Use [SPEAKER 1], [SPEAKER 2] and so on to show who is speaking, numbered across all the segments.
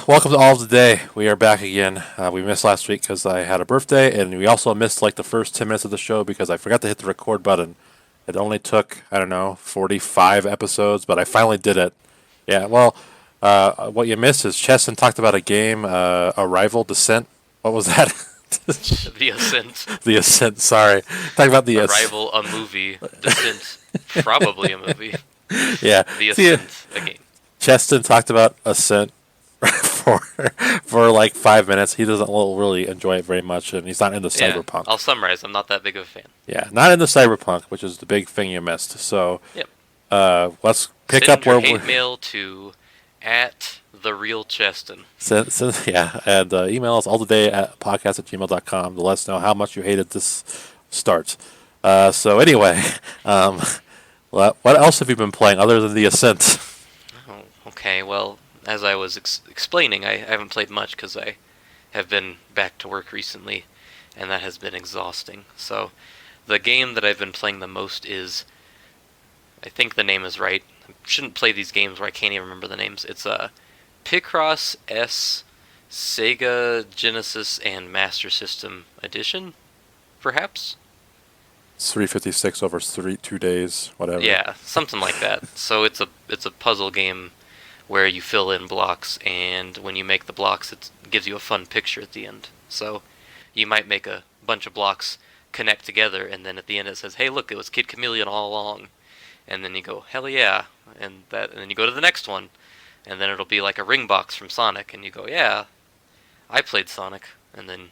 [SPEAKER 1] welcome to All of the Day. We are back again. We missed last week because I had a birthday, and we also missed like the first 10 minutes of the show because I forgot to hit the record button. It only took, I don't know, 45 episodes, but I finally did it. Yeah, well, what you missed is Cheston talked about a game, Arrival, Descent. What was that?
[SPEAKER 2] The Ascent.
[SPEAKER 1] The Ascent, sorry. Talking about the
[SPEAKER 2] Arrival, a movie. Descent, probably a movie.
[SPEAKER 1] Yeah.
[SPEAKER 2] The
[SPEAKER 1] See,
[SPEAKER 2] Ascent, a game.
[SPEAKER 1] Cheston talked about Ascent for for like 5 minutes. He doesn't really enjoy it very much, and he's not into
[SPEAKER 2] Yeah,
[SPEAKER 1] cyberpunk.
[SPEAKER 2] I'll summarize. I'm not that big of a fan.
[SPEAKER 1] Yeah, not into cyberpunk, which is the big thing you missed. So,
[SPEAKER 2] Yep.
[SPEAKER 1] let's pick
[SPEAKER 2] Send
[SPEAKER 1] up
[SPEAKER 2] your
[SPEAKER 1] where
[SPEAKER 2] hate
[SPEAKER 1] we're.
[SPEAKER 2] mail to @therealcheston.
[SPEAKER 1] Yeah, and email us all today at podcast@gmail.com to let us know how much you hated this start. So anyway, um, what else have you been playing other than the Ascent?
[SPEAKER 2] Oh, okay. Well, as I was explaining, I haven't played much because I have been back to work recently, and that has been exhausting. So, the game that I've been playing the most is, I think the name is right. I shouldn't play these games where I can't even remember the names. It's Picross S Sega Genesis and Master System Edition, perhaps?
[SPEAKER 1] It's 356 over 2 days, whatever.
[SPEAKER 2] Yeah, something like that. So it's a puzzle game where you fill in blocks, and when you make the blocks, it gives you a fun picture at the end. So you might make a bunch of blocks connect together, and then at the end it says, "Hey, look, it was Kid Chameleon all along." And then you go, "Hell yeah!" And then you go to the next one, and then it'll be like a ring box from Sonic, and you go, "Yeah, I played Sonic." And then,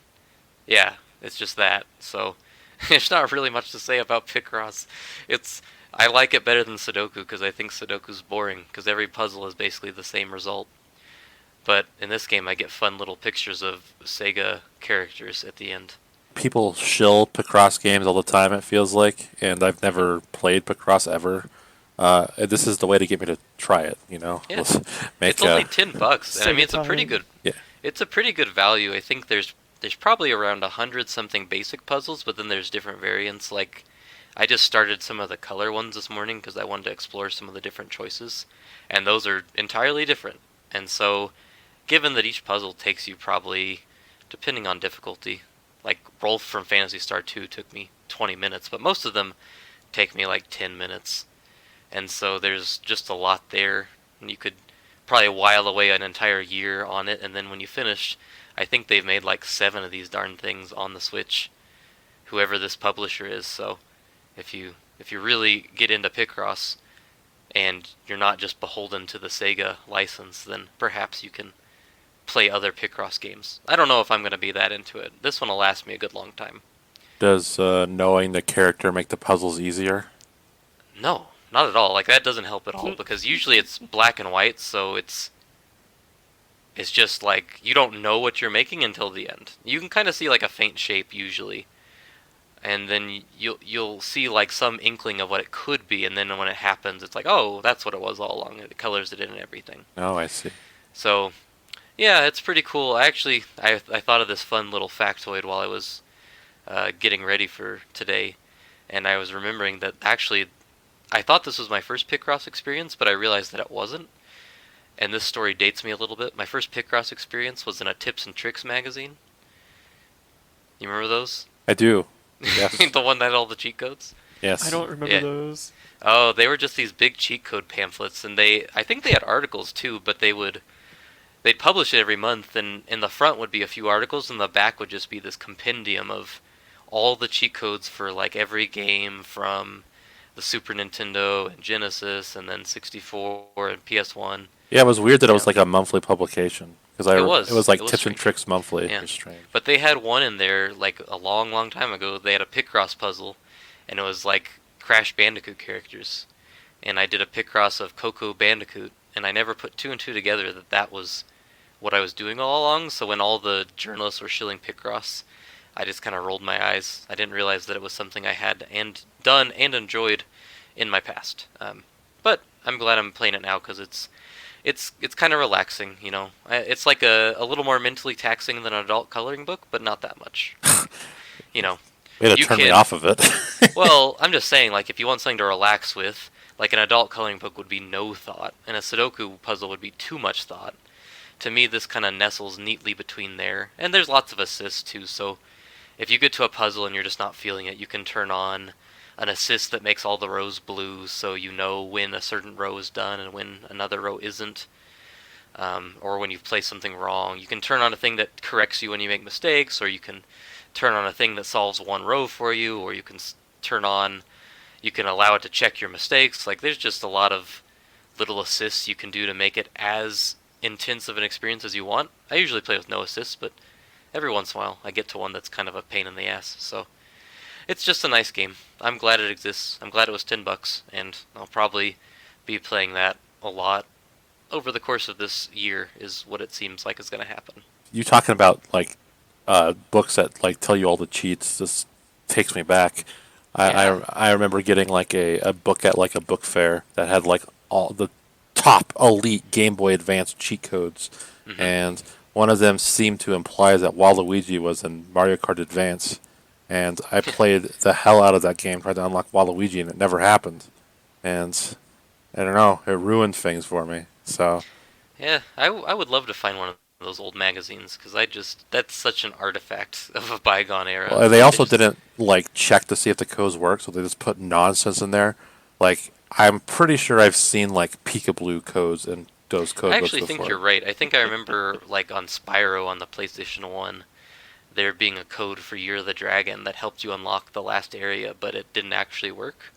[SPEAKER 2] yeah, it's just that. So there's not really much to say about Picross. I like it better than Sudoku because I think Sudoku's boring because every puzzle is basically the same result. But in this game, I get fun little pictures of Sega characters at the end.
[SPEAKER 1] People shill Picross games all the time, it feels like, and I've never played Picross ever. This is the way to get me to try it, you know?
[SPEAKER 2] Yeah,
[SPEAKER 1] Let's make
[SPEAKER 2] it's only $10, and I mean it's a pretty good.
[SPEAKER 1] Yeah.
[SPEAKER 2] It's a pretty good value. I think there's probably around 100 something basic puzzles, but then there's different variants. Like I just started some of the color ones this morning because I wanted to explore some of the different choices, and those are entirely different. And so, given that each puzzle takes you probably, depending on difficulty, like Rolf from Phantasy Star 2 took me 20 minutes, but most of them take me like 10 minutes. And so there's just a lot there, and you could probably while away an entire year on it, and then when you finish, I think they've made like 7 of these darn things on the Switch, whoever this publisher is. So if you really get into Picross and you're not just beholden to the Sega license, then perhaps you can play other Picross games. I don't know if I'm going to be that into it. This one will last me a good long time.
[SPEAKER 1] Does knowing the character make the puzzles easier?
[SPEAKER 2] No, not at all. Like that doesn't help at all because usually it's black and white, so it's just like you don't know what you're making until the end. You can kind of see like a faint shape usually, and then you'll see like some inkling of what it could be, and then when it happens, it's like, oh, that's what it was all along. It colors it in and everything.
[SPEAKER 1] Oh, I see.
[SPEAKER 2] So, yeah, it's pretty cool. I thought of this fun little factoid while I was getting ready for today, and I was remembering that actually I thought this was my first Picross experience, but I realized that it wasn't. And this story dates me a little bit. My first Picross experience was in a Tips and Tricks magazine. You remember those?
[SPEAKER 1] I do. Yes.
[SPEAKER 2] The one that had all the cheat codes?
[SPEAKER 1] Yes.
[SPEAKER 3] I don't remember those.
[SPEAKER 2] Oh, they were just these big cheat code pamphlets, and I think they had articles too, but they'd publish it every month, and in the front would be a few articles, and the back would just be this compendium of all the cheat codes for like every game from the Super Nintendo and Genesis, and then 64 and PS1.
[SPEAKER 1] Yeah, it was weird that it was like a monthly publication because
[SPEAKER 2] It was
[SPEAKER 1] like
[SPEAKER 2] It was
[SPEAKER 1] Tips and
[SPEAKER 2] strange.
[SPEAKER 1] Tricks monthly.
[SPEAKER 2] Yeah.
[SPEAKER 1] It was strange.
[SPEAKER 2] But they had one in there like a long, long time ago. They had a Picross puzzle, and it was like Crash Bandicoot characters. And I did a Picross of Coco Bandicoot, and I never put two and two together that was what I was doing all along. So when all the journalists were shilling Picross, I just kind of rolled my eyes. I didn't realize that it was something I had and done and enjoyed in my past. But I'm glad I'm playing it now because it's kind of relaxing, you know. It's like a little more mentally taxing than an adult coloring book, but not that much. You know.
[SPEAKER 1] Way to turn me off of it.
[SPEAKER 2] Well, I'm just saying, like, if you want something to relax with, like an adult coloring book would be no thought, and a Sudoku puzzle would be too much thought. to me, this kind of nestles neatly between there. And there's lots of assists too, so if you get to a puzzle and you're just not feeling it, you can turn on an assist that makes all the rows blue, so you know when a certain row is done and when another row isn't. Or when you've placed something wrong. You can turn on a thing that corrects you when you make mistakes, or you can turn on a thing that solves one row for you, or you can you can allow it to check your mistakes. Like, there's just a lot of little assists you can do to make it as intense of an experience as you want. I usually play with no assists, but every once in a while I get to one that's kind of a pain in the ass. So it's just a nice game. I'm glad it exists. I'm glad it was $10, and I'll probably be playing that a lot over the course of this year, is what it seems like is going to happen.
[SPEAKER 1] You talking about like books that like tell you all the cheats just takes me back.
[SPEAKER 2] Yeah.
[SPEAKER 1] I remember getting like a book at like a book fair that had like all the top elite Game Boy Advance cheat codes, and one of them seemed to imply that Waluigi was in Mario Kart Advance, and I played the hell out of that game, tried to unlock Waluigi, and it never happened. And I don't know, it ruined things for me. So
[SPEAKER 2] Yeah, I would love to find one of those old magazines, because that's such an artifact of a bygone era.
[SPEAKER 1] well, they also didn't like check to see if the codes work, so they just put nonsense in there. Like I'm pretty sure I've seen like Peekaboo codes in those code
[SPEAKER 2] I
[SPEAKER 1] books
[SPEAKER 2] actually think
[SPEAKER 1] before.
[SPEAKER 2] you're right. I think I remember, like, on Spyro on the PlayStation 1, there being a code for Year of the Dragon that helped you unlock the last area, but it didn't actually work.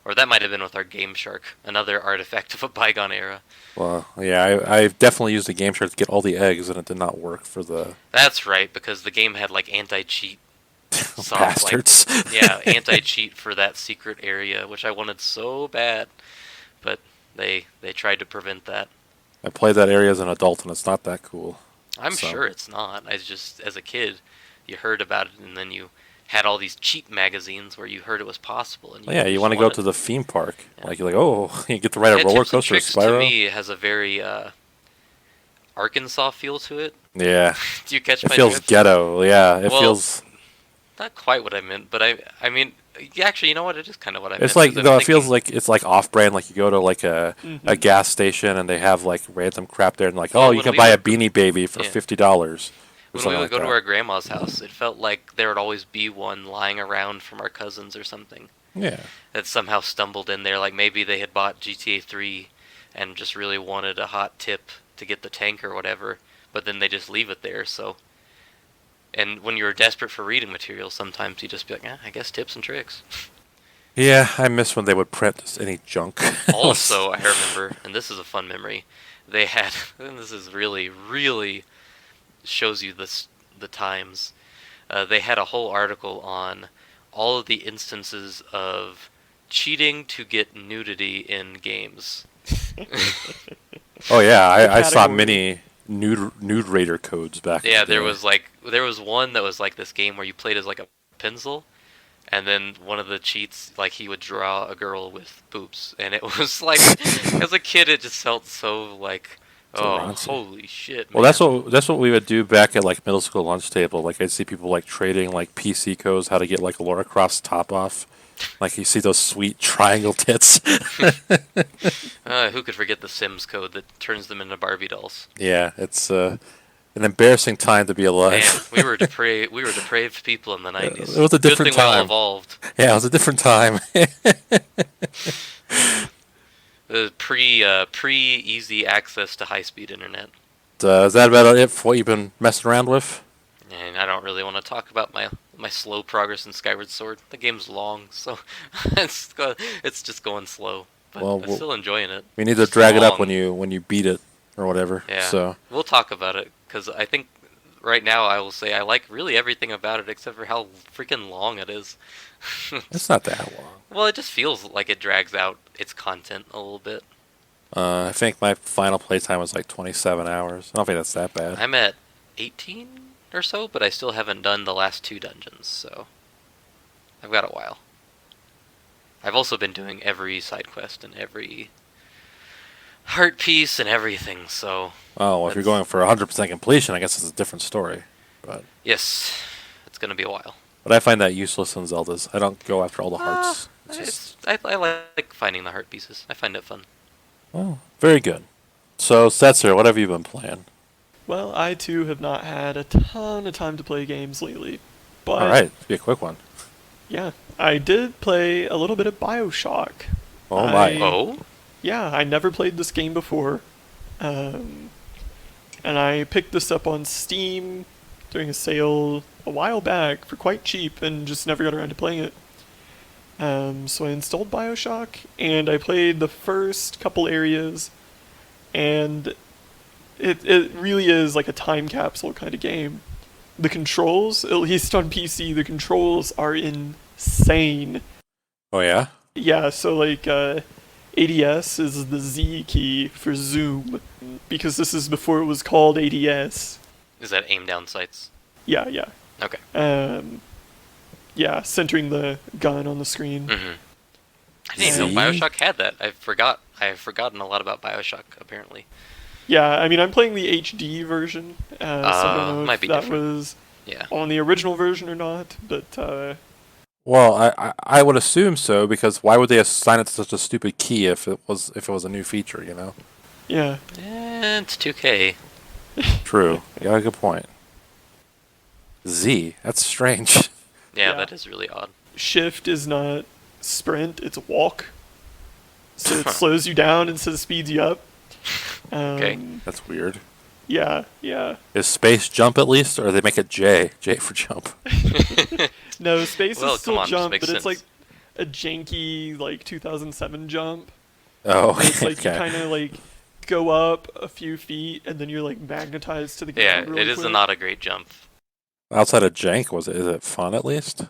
[SPEAKER 2] Or that might have been with our Game Shark, another artifact of a bygone era.
[SPEAKER 1] Well, yeah, I've definitely used the Game Shark to get all the eggs, and it did not work for the
[SPEAKER 2] That's right, because the game had, like, anti-cheat
[SPEAKER 1] bastards.
[SPEAKER 2] yeah, anti-cheat for that secret area, which I wanted so bad, but they tried to prevent that.
[SPEAKER 1] I played that area as an adult, and it's not that cool.
[SPEAKER 2] I'm
[SPEAKER 1] So,
[SPEAKER 2] sure it's not. I just, as a kid, you heard about it, and then you had all these cheat magazines where you heard it was possible, and you
[SPEAKER 1] yeah, you
[SPEAKER 2] just
[SPEAKER 1] want to go
[SPEAKER 2] wanted.
[SPEAKER 1] to the theme park.
[SPEAKER 2] Yeah.
[SPEAKER 1] Like, you're like, oh, you get to ride a
[SPEAKER 2] Yeah,
[SPEAKER 1] roller
[SPEAKER 2] Tips and
[SPEAKER 1] coaster at
[SPEAKER 2] Tricks to
[SPEAKER 1] Spyro.
[SPEAKER 2] me has a very Arkansas feel to it.
[SPEAKER 1] Yeah,
[SPEAKER 2] Do you catch
[SPEAKER 1] it
[SPEAKER 2] my
[SPEAKER 1] feels
[SPEAKER 2] drift?
[SPEAKER 1] ghetto. Yeah, it
[SPEAKER 2] Well,
[SPEAKER 1] feels.
[SPEAKER 2] not quite what I meant, but I mean, yeah, actually, you know what? It is kind of what I
[SPEAKER 1] It's
[SPEAKER 2] meant.
[SPEAKER 1] like
[SPEAKER 2] 'Cause I'm
[SPEAKER 1] no, it feels
[SPEAKER 2] thinking,
[SPEAKER 1] like it's like off-brand. Like you go to like a gas station and they have like random crap there, and like, oh,
[SPEAKER 2] well,
[SPEAKER 1] you
[SPEAKER 2] when
[SPEAKER 1] can
[SPEAKER 2] we
[SPEAKER 1] buy a
[SPEAKER 2] would,
[SPEAKER 1] Beanie Baby for
[SPEAKER 2] yeah,
[SPEAKER 1] $50 or
[SPEAKER 2] when we
[SPEAKER 1] something
[SPEAKER 2] would
[SPEAKER 1] like
[SPEAKER 2] go to
[SPEAKER 1] that.
[SPEAKER 2] our grandma's house, it felt like there would always be one lying around from our cousins or something
[SPEAKER 1] Yeah,
[SPEAKER 2] that somehow stumbled in there. Like maybe they had bought GTA 3 and just really wanted a hot tip to get the tank or whatever, but then they just leave it there. So, and when you were desperate for reading material, sometimes you just be like, I guess Tips and Tricks.
[SPEAKER 1] yeah. I miss when they would print just any junk.
[SPEAKER 2] Also, I remember, and this is a fun memory, they had, and this is really, really shows you the times. They had a whole article on all of the instances of cheating to get nudity in games.
[SPEAKER 1] Oh yeah,
[SPEAKER 3] The
[SPEAKER 1] I saw
[SPEAKER 3] category.
[SPEAKER 1] many nude raider codes back in
[SPEAKER 2] Yeah,
[SPEAKER 1] the day.
[SPEAKER 2] there was one that was like this game where you played as like a pencil, and then one of the cheats, like he would draw a girl with boobs, and it was like, as a kid, it just felt so like,
[SPEAKER 1] So
[SPEAKER 2] oh,
[SPEAKER 1] rauncey.
[SPEAKER 2] holy shit,
[SPEAKER 1] Well,
[SPEAKER 2] man.
[SPEAKER 1] that's what we would do back at like middle school lunch table. Like I'd see people like trading like PC codes, how to get like a Laura Croft top off. Like you see those sweet triangle tits.
[SPEAKER 2] Who could forget the Sims code that turns them into Barbie dolls?
[SPEAKER 1] Yeah, it's an embarrassing time to be
[SPEAKER 2] Man,
[SPEAKER 1] alive.
[SPEAKER 2] we were depraved people in the '90s.
[SPEAKER 1] It was a
[SPEAKER 2] Good
[SPEAKER 1] different
[SPEAKER 2] thing we all
[SPEAKER 1] time.
[SPEAKER 2] evolved.
[SPEAKER 1] Yeah, it was a different time.
[SPEAKER 2] Pre easy access to high speed internet.
[SPEAKER 1] Is that about it for what you've been messing around with?
[SPEAKER 2] And I don't really want to talk about my slow progress in Skyward Sword. The game's long, so it's just going slow. But
[SPEAKER 1] Well,
[SPEAKER 2] I'm still enjoying it.
[SPEAKER 1] we need to
[SPEAKER 2] It's
[SPEAKER 1] drag it up
[SPEAKER 2] long.
[SPEAKER 1] when you beat it or whatever.
[SPEAKER 2] Yeah,
[SPEAKER 1] So
[SPEAKER 2] we'll talk about it, because I think right now I will say I like really everything about it except for how freaking long it is.
[SPEAKER 1] it's not that long.
[SPEAKER 2] Well, it just feels like it drags out its content a little bit.
[SPEAKER 1] I think my final playtime was like 27 hours. I don't think that's that bad.
[SPEAKER 2] I'm at 18 or so, but I still haven't done the last 2 dungeons, so I've got a while. I've also been doing every side quest and every heart piece and everything, so
[SPEAKER 1] Oh, well, if you're
[SPEAKER 2] that's-
[SPEAKER 1] going for 100% completion, I guess it's a different story. But
[SPEAKER 2] yes, it's gonna be a while.
[SPEAKER 1] I find that useless in Zeldas. I don't go after all the hearts. It's just,
[SPEAKER 2] I like finding the heart pieces. I find it fun.
[SPEAKER 1] oh, very good. So, Setzer, what have you been playing?
[SPEAKER 3] Well, I too have not had a ton of time to play games lately,
[SPEAKER 1] All
[SPEAKER 3] but
[SPEAKER 1] right, it'll be a quick one.
[SPEAKER 3] yeah, I did play a little bit of Bioshock.
[SPEAKER 1] Oh my.
[SPEAKER 3] I
[SPEAKER 2] Oh,
[SPEAKER 3] Yeah, I never played this game before, um, and I picked this up on Steam during a sale a while back for quite cheap, and just never got around to playing it. So I installed Bioshock, and I played the first couple areas, and it really is like a time capsule kind of game. The controls, at least on PC, the controls are insane.
[SPEAKER 1] Oh yeah.
[SPEAKER 3] Yeah, so like ADS is the Z key for zoom, because this is before it was called ADS.
[SPEAKER 2] is that aim down sights?
[SPEAKER 3] Yeah, yeah.
[SPEAKER 2] Okay.
[SPEAKER 3] Yeah, centering the gun on the screen.
[SPEAKER 2] Mm-hmm. I didn't even know
[SPEAKER 1] See?
[SPEAKER 2] Bioshock had that. I've forgotten a lot about Bioshock apparently.
[SPEAKER 3] Yeah, I mean, I'm playing the HD version, so I don't know
[SPEAKER 2] might
[SPEAKER 3] if
[SPEAKER 2] be
[SPEAKER 3] that
[SPEAKER 2] different.
[SPEAKER 3] was
[SPEAKER 2] Yeah.
[SPEAKER 3] on the original version or not, but
[SPEAKER 1] Well, I would assume so, because why would they assign it to such a stupid key if it was a new feature, you know?
[SPEAKER 3] yeah.
[SPEAKER 2] It's 2K.
[SPEAKER 1] True. You got a good point. Z. That's strange.
[SPEAKER 2] Yeah,
[SPEAKER 3] Yeah.
[SPEAKER 2] that is really odd.
[SPEAKER 3] Shift is not sprint, it's walk. So it slows you down instead of speeds you up.
[SPEAKER 2] Okay.
[SPEAKER 1] That's weird.
[SPEAKER 3] Yeah, yeah.
[SPEAKER 1] Is space jump at least, or they make it J? J for jump.
[SPEAKER 3] No, space
[SPEAKER 2] Well,
[SPEAKER 3] is still
[SPEAKER 2] come on,
[SPEAKER 3] jump,
[SPEAKER 2] this
[SPEAKER 3] but
[SPEAKER 2] makes
[SPEAKER 3] it's like
[SPEAKER 2] sense.
[SPEAKER 3] a janky like 2007 jump.
[SPEAKER 1] Oh,
[SPEAKER 3] Where it's like
[SPEAKER 1] okay.
[SPEAKER 3] you kind of like go up a few feet and then you're like magnetized to the
[SPEAKER 2] Yeah,
[SPEAKER 3] ground. Really
[SPEAKER 2] it is
[SPEAKER 3] quick.
[SPEAKER 2] not a great jump.
[SPEAKER 1] Outside of jank, is it fun at least?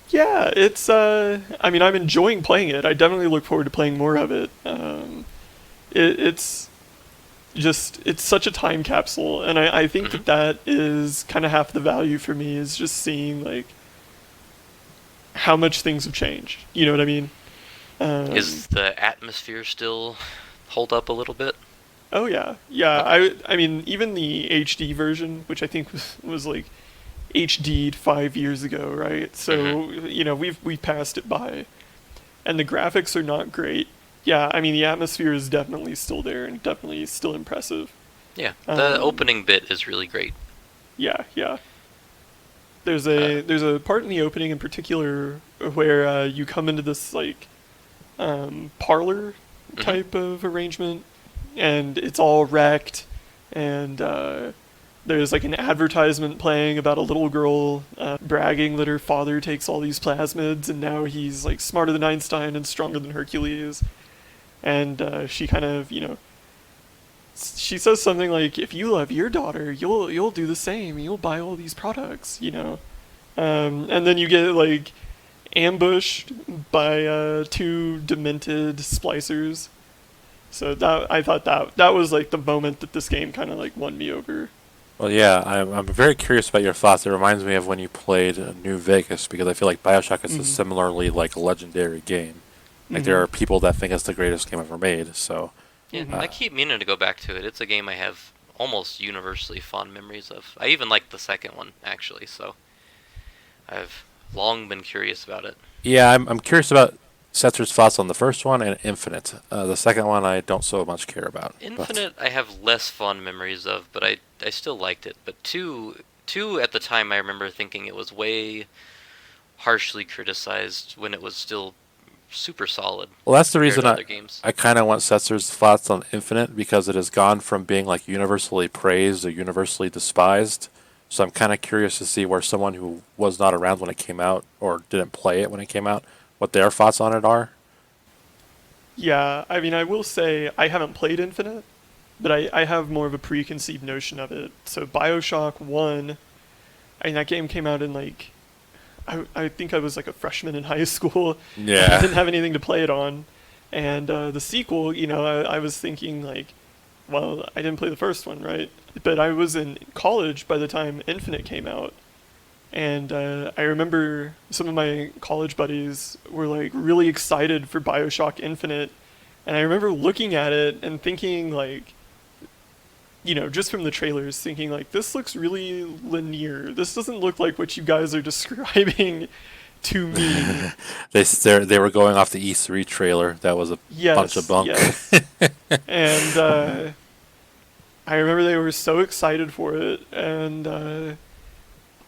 [SPEAKER 3] Yeah, it's I mean, I'm enjoying playing it. I definitely look forward to playing more of it. It's just it's such a time capsule, and I think
[SPEAKER 2] Mhm.
[SPEAKER 3] that is kind of half the value for me, is just seeing like how much things have changed. You know what I mean?
[SPEAKER 2] Is the atmosphere still hold up a little bit?
[SPEAKER 3] Oh yeah, yeah. I mean, even the HD version, which I think was like HD'd 5 years ago, right? So you know we passed it by, and the graphics are not great. Yeah, I mean the atmosphere is definitely still there and definitely still impressive.
[SPEAKER 2] Yeah, the
[SPEAKER 3] Um,
[SPEAKER 2] opening bit is really great.
[SPEAKER 3] Yeah, yeah. There's a part in the opening in particular where you come into this like parlor
[SPEAKER 2] Mhm.
[SPEAKER 3] type of arrangement, and it's all wrecked, and there's like an advertisement playing about a little girl bragging that her father takes all these plasmids and now he's like smarter than Einstein and stronger than Hercules, and she kind of she says something like, if you love your daughter, you'll do the same, you'll buy all these products, and then you get like ambushed by two demented splicers. So that I thought that was like the moment that this game kind of like won me over.
[SPEAKER 1] Well, yeah, I'm very curious about your thoughts. It reminds me of when you played New Vegas, because I feel like Bioshock is a
[SPEAKER 3] Mhm.
[SPEAKER 1] similarly like legendary game. Like there
[SPEAKER 3] Mhm.
[SPEAKER 1] are people that think it's the greatest game ever made. So
[SPEAKER 2] Yeah,
[SPEAKER 3] Mhm.
[SPEAKER 2] I keep meaning to go back to it. It's a game I have almost universally fond memories of. I even like the second one, actually, so I've long been curious about it.
[SPEAKER 1] yeah, I'm curious about Setzer's thoughts on the first one and Infinite. The second one I don't so much care about. But
[SPEAKER 2] Infinite, I have less fond memories of, but I still liked it. But two at the time, I remember thinking it was way harshly criticized when it was still super solid
[SPEAKER 1] well, that's the
[SPEAKER 2] compared
[SPEAKER 1] reason
[SPEAKER 2] to other games.
[SPEAKER 1] I kind of want Setzer's thoughts on Infinite, because it has gone from being like universally praised or universally despised. So I'm kind of curious to see where someone who was not around when it came out or didn't play it when it came out, what their thoughts on it are.
[SPEAKER 3] Yeah, I mean I will say I haven't played Infinite, but I have more of a preconceived notion of it. So Bioshock 1, I mean that game came out in like I think I was like a freshman in high school. I
[SPEAKER 1] Yeah.
[SPEAKER 3] didn't have anything to play it on. And the sequel, I was thinking like, well, I didn't play the first one, right? But I was in college by the time Infinite came out. And I remember some of my college buddies were like really excited for Bioshock Infinite. And I remember looking at it and thinking like, just from the trailers, thinking like, this looks really linear. This doesn't look like what you guys are describing to me.
[SPEAKER 1] They were going off the E3 trailer. That was a bunch of
[SPEAKER 3] Yes,
[SPEAKER 1] bunk.
[SPEAKER 3] yes. And I remember they were so excited for it, and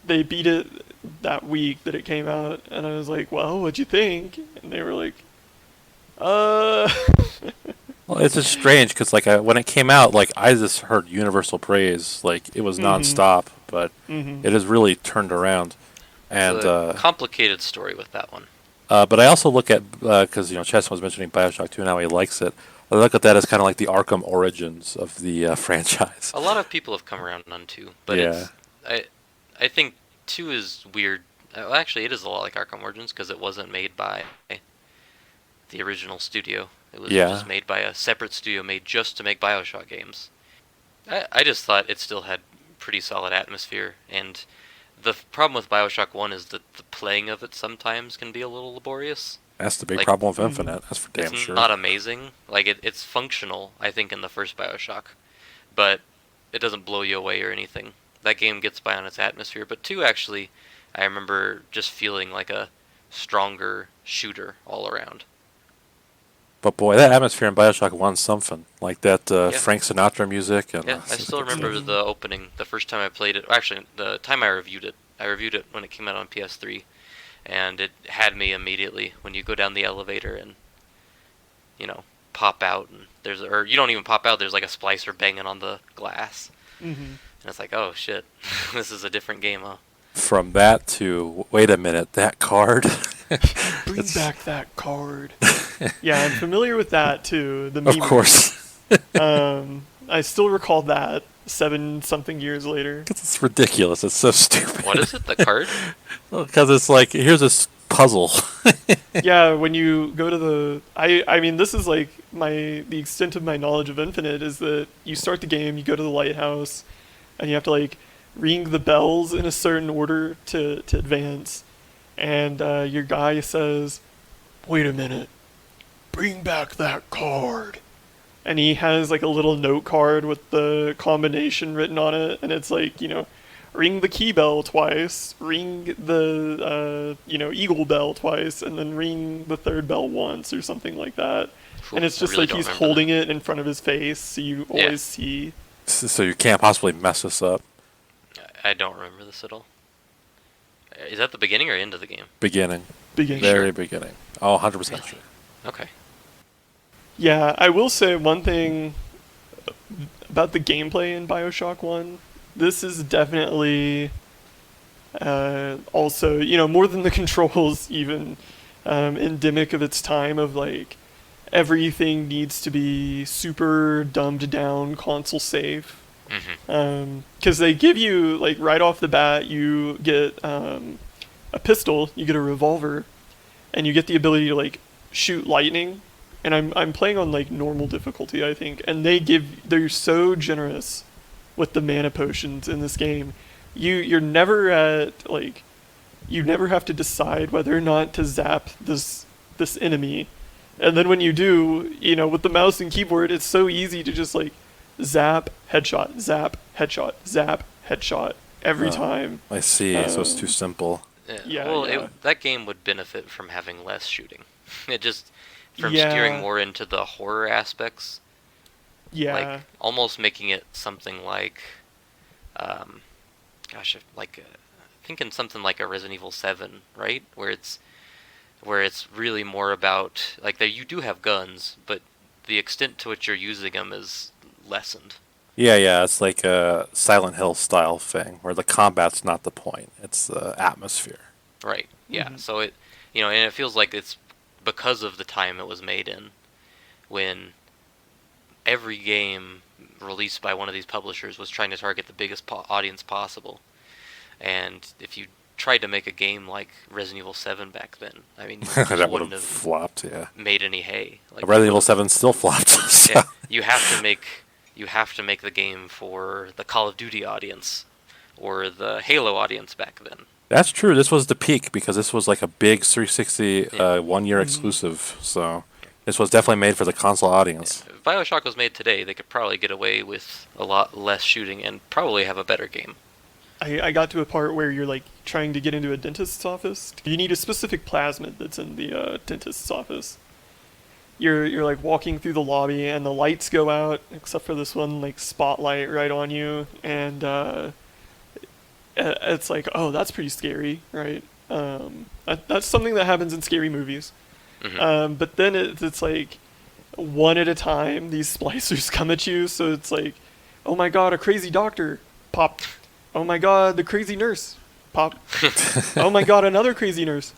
[SPEAKER 3] they beat it that week that it came out, and I was like, well, what'd you think? And they were like, uh...
[SPEAKER 1] Well, it's just strange because like when it came out, like I just heard universal praise. Like it was nonstop, but it has really turned around. And
[SPEAKER 2] It's a complicated story with that one.
[SPEAKER 1] but I also look at because Cheston was mentioning Bioshock 2 and how he likes it. I look at that as kind of like the Arkham origins of the franchise.
[SPEAKER 2] A lot of people have come around on 2, but
[SPEAKER 1] Yeah.
[SPEAKER 2] I think 2 is weird. Well, actually, it is a lot like Arkham Origins because it wasn't made by the original studio. It was
[SPEAKER 1] Yeah.
[SPEAKER 2] just made by a separate studio made just to make Bioshock games. I just thought it still had pretty solid atmosphere, and the problem with Bioshock 1 is that the playing of it sometimes can be a little laborious.
[SPEAKER 1] That's the big
[SPEAKER 2] Like,
[SPEAKER 1] problem with Infinite. That's for damn
[SPEAKER 2] It's
[SPEAKER 1] sure.
[SPEAKER 2] not amazing. Like, it's functional, I think, in the first Bioshock, but it doesn't blow you away or anything. That game gets by on its atmosphere, but 2 actually, I remember just feeling like a stronger shooter all around.
[SPEAKER 1] But boy, that atmosphere in Bioshock 1's something. Like that
[SPEAKER 2] Yeah.
[SPEAKER 1] Frank Sinatra music. And,
[SPEAKER 2] Yeah, I still remember the opening, the first time I played it. Actually, the time I reviewed it. I reviewed it when it came out on PS3, and it had me immediately when you go down the elevator and, pop out, and or you don't even pop out, there's like a splicer banging on the glass. And it's like, oh shit, this is a different game, huh?
[SPEAKER 1] From that to, wait a minute, that card?
[SPEAKER 3] Bring back that card. Yeah, I'm familiar with that too. The
[SPEAKER 1] Of
[SPEAKER 3] meme.
[SPEAKER 1] course.
[SPEAKER 3] I still recall that 7-something years later.
[SPEAKER 1] It's ridiculous. It's so stupid.
[SPEAKER 2] What is it, the card?
[SPEAKER 1] Because it's like, here's this puzzle.
[SPEAKER 3] Yeah, when you go to the... I mean, this is like the extent of my knowledge of Infinite is that you start the game, you go to the lighthouse, and you have to like ring the bells in a certain order to advance. And your guy says, wait a minute, bring back that card. And he has like a little note card with the combination written on it, and it's like, ring the key bell twice, ring the, eagle bell twice, and then ring the third bell once or something like that. And it's
[SPEAKER 2] I
[SPEAKER 3] just
[SPEAKER 2] really
[SPEAKER 3] like
[SPEAKER 2] don't
[SPEAKER 3] he's
[SPEAKER 2] remember
[SPEAKER 3] holding
[SPEAKER 2] that.
[SPEAKER 3] it in front of his face, so you always see.
[SPEAKER 1] So you can't possibly mess this up.
[SPEAKER 2] I don't remember this at all. Is that the beginning or end of the game?
[SPEAKER 1] Beginning.
[SPEAKER 3] Beginning.
[SPEAKER 1] Very beginning. Oh, 100% sure.
[SPEAKER 2] Okay.
[SPEAKER 3] Yeah, I will say one thing about the gameplay in Bioshock 1. This is definitely also, more than the controls even, endemic of its time of like everything needs to be super dumbed down console safe. Because they give you, like, right off the bat, you get a pistol, you get a revolver, and you get the ability to, like, shoot lightning. And I'm playing on, like, normal difficulty, I think. And they're so generous with the mana potions in this game. You're never at, like, you never have to decide whether or not to zap this enemy. And then when you do, with the mouse and keyboard, it's so easy to just, like, zap, headshot, zap, headshot, zap, headshot every time.
[SPEAKER 1] I see. So it's too simple.
[SPEAKER 3] Yeah,
[SPEAKER 2] well,
[SPEAKER 3] yeah.
[SPEAKER 2] that game would benefit from having less shooting. It just from
[SPEAKER 3] Yeah.
[SPEAKER 2] steering more into the horror aspects.
[SPEAKER 3] Yeah.
[SPEAKER 2] Like almost making it something like, thinking something like a Resident Evil 7, right? Where it's really more about like you do have guns, but the extent to which you're using them is lessened.
[SPEAKER 1] Yeah. It's like a Silent Hill style thing where the combat's not the point. It's the atmosphere.
[SPEAKER 2] Right. Yeah. So it, and it feels like it's because of the time it was made in, when every game released by one of these publishers was trying to target the biggest audience possible. And if you tried to make a game like Resident Evil 7 back then, I mean, you just
[SPEAKER 1] That would
[SPEAKER 2] wouldn't
[SPEAKER 1] have
[SPEAKER 2] have
[SPEAKER 1] flopped, yeah.
[SPEAKER 2] made any hay. Like
[SPEAKER 1] Resident Evil 7 still flopped. So.
[SPEAKER 2] yeah, you have to make the game for the Call of Duty audience or the Halo audience back then.
[SPEAKER 1] That's true. This was the peak because this was like a big 360
[SPEAKER 2] Yeah.
[SPEAKER 1] 1 year exclusive. So this was definitely made for the console audience.
[SPEAKER 2] If Bioshock was made today, they could probably get away with a lot less shooting and probably have a better game.
[SPEAKER 3] I got to a part where you're like trying to get into a dentist's office. You need a specific plasmid that's in the dentist's office. you're like walking through the lobby and the lights go out except for this one like spotlight right on you, and it's like, oh, that's pretty scary, right? That's something that happens in scary movies. But then it's like one at a time these splicers come at you, so it's like, oh my god, a crazy doctor, pop. Oh my god, the crazy nurse, pop. Oh my god, another crazy nurse,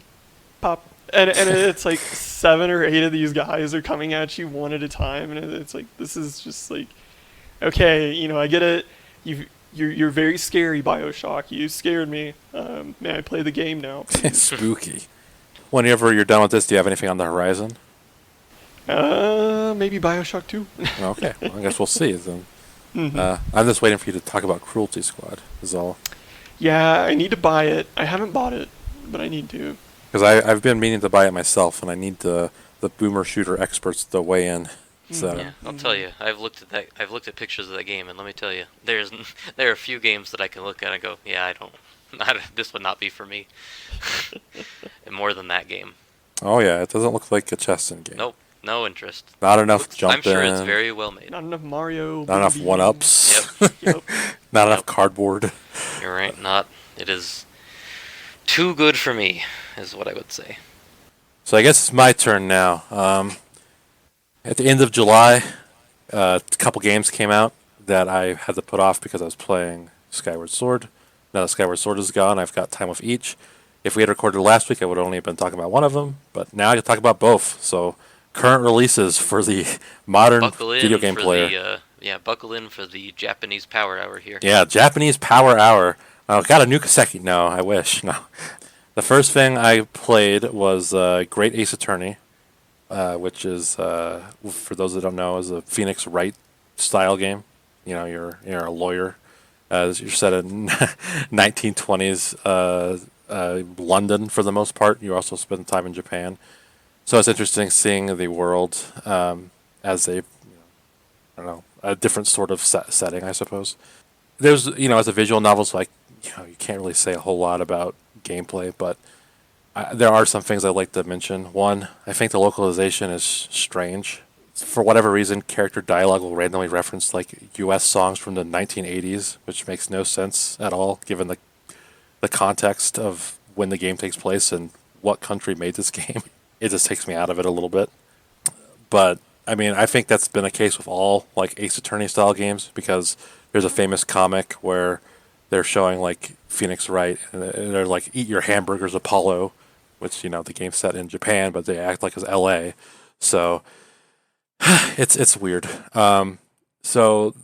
[SPEAKER 3] pop. And it's like 7 or 8 of these guys are coming at you one at a time, and it's like, this is just like, okay, I get it. You're very scary, Bioshock. You scared me. May I play the game now?
[SPEAKER 1] Spooky. Whenever you're done with this, do you have anything on the horizon?
[SPEAKER 3] Maybe Bioshock 2.
[SPEAKER 1] Okay, well, I guess we'll see then. I'm just waiting for you to talk about Cruelty Squad, is all.
[SPEAKER 3] Yeah, I need to buy it. I haven't bought it, but I need to.
[SPEAKER 1] Because I've been meaning to buy it myself, and I need the boomer shooter experts to weigh in. So.
[SPEAKER 2] Yeah, I'll tell you. I've looked at pictures of that game, and let me tell you, there are a few games that I can look at and go, yeah, this would not be for me. And more than that game.
[SPEAKER 1] Oh yeah, it doesn't look like a Cheston game.
[SPEAKER 2] Nope, no interest.
[SPEAKER 1] Not enough jump
[SPEAKER 2] I'm sure
[SPEAKER 1] in.
[SPEAKER 2] it's very well made.
[SPEAKER 3] Not enough Mario.
[SPEAKER 1] Not enough one-ups.
[SPEAKER 3] Yep.
[SPEAKER 1] Not enough cardboard.
[SPEAKER 2] You're right. It is too good for me, is what I would say.
[SPEAKER 1] So I guess it's my turn now. At the end of July, a couple games came out that I had to put off because I was playing Skyward Sword. Now that Skyward Sword is gone, I've got time with each. If we had recorded last week, I would only have been talking about one of them, but now I can talk about both. So, current releases for the modern video game player.
[SPEAKER 2] Buckle in for the Japanese Power Hour here.
[SPEAKER 1] Yeah, Japanese Power Hour. Oh, got a new Kaseki. No, I wish. No. The first thing I played was Great Ace Attorney, which is, for those that don't know, is a Phoenix Wright style game. You're a lawyer. You're set in 1920s London for the most part. You also spend time in Japan. So it's interesting seeing the world as a different sort of setting, I suppose. There's, as a visual novel, so you can't really say a whole lot about gameplay, but there are some things I'd like to mention. One, I think the localization is strange. For whatever reason, character dialogue will randomly reference U.S. songs from the 1980s, which makes no sense at all, given the context of when the game takes place and what country made this game. It just takes me out of it a little bit. But I mean, I think that's been a case with all Ace Attorney style games, because there's a famous comic where they're showing Phoenix Wright, and they're eat your hamburgers, Apollo, which the game's set in Japan, but they act like it's L.A. So it's weird. So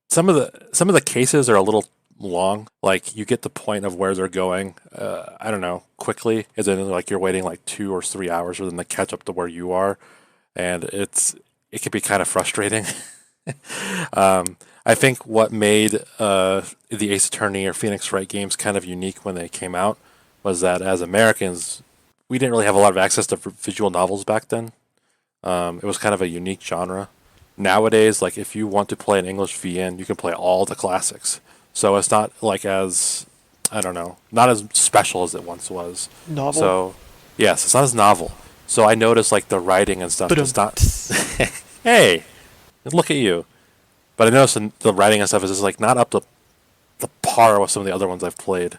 [SPEAKER 1] some of the cases are a little long. You get the point of where they're going. I don't know, quickly, and then you're waiting 2 or 3 hours for them to catch up to where you are, and it can be kind of frustrating. I think what made the Ace Attorney or Phoenix Wright games kind of unique when they came out was that as Americans, we didn't really have a lot of access to visual novels back then. It was kind of a unique genre. Nowadays, if you want to play an English VN, you can play all the classics. So it's not as, I don't know, not as special as it once was.
[SPEAKER 3] Novel.
[SPEAKER 1] So, yes, it's not as novel. So I noticed the writing and stuff is not. Hey, look at you. But I noticed the writing and stuff is just not up to the par with some of the other ones I've played.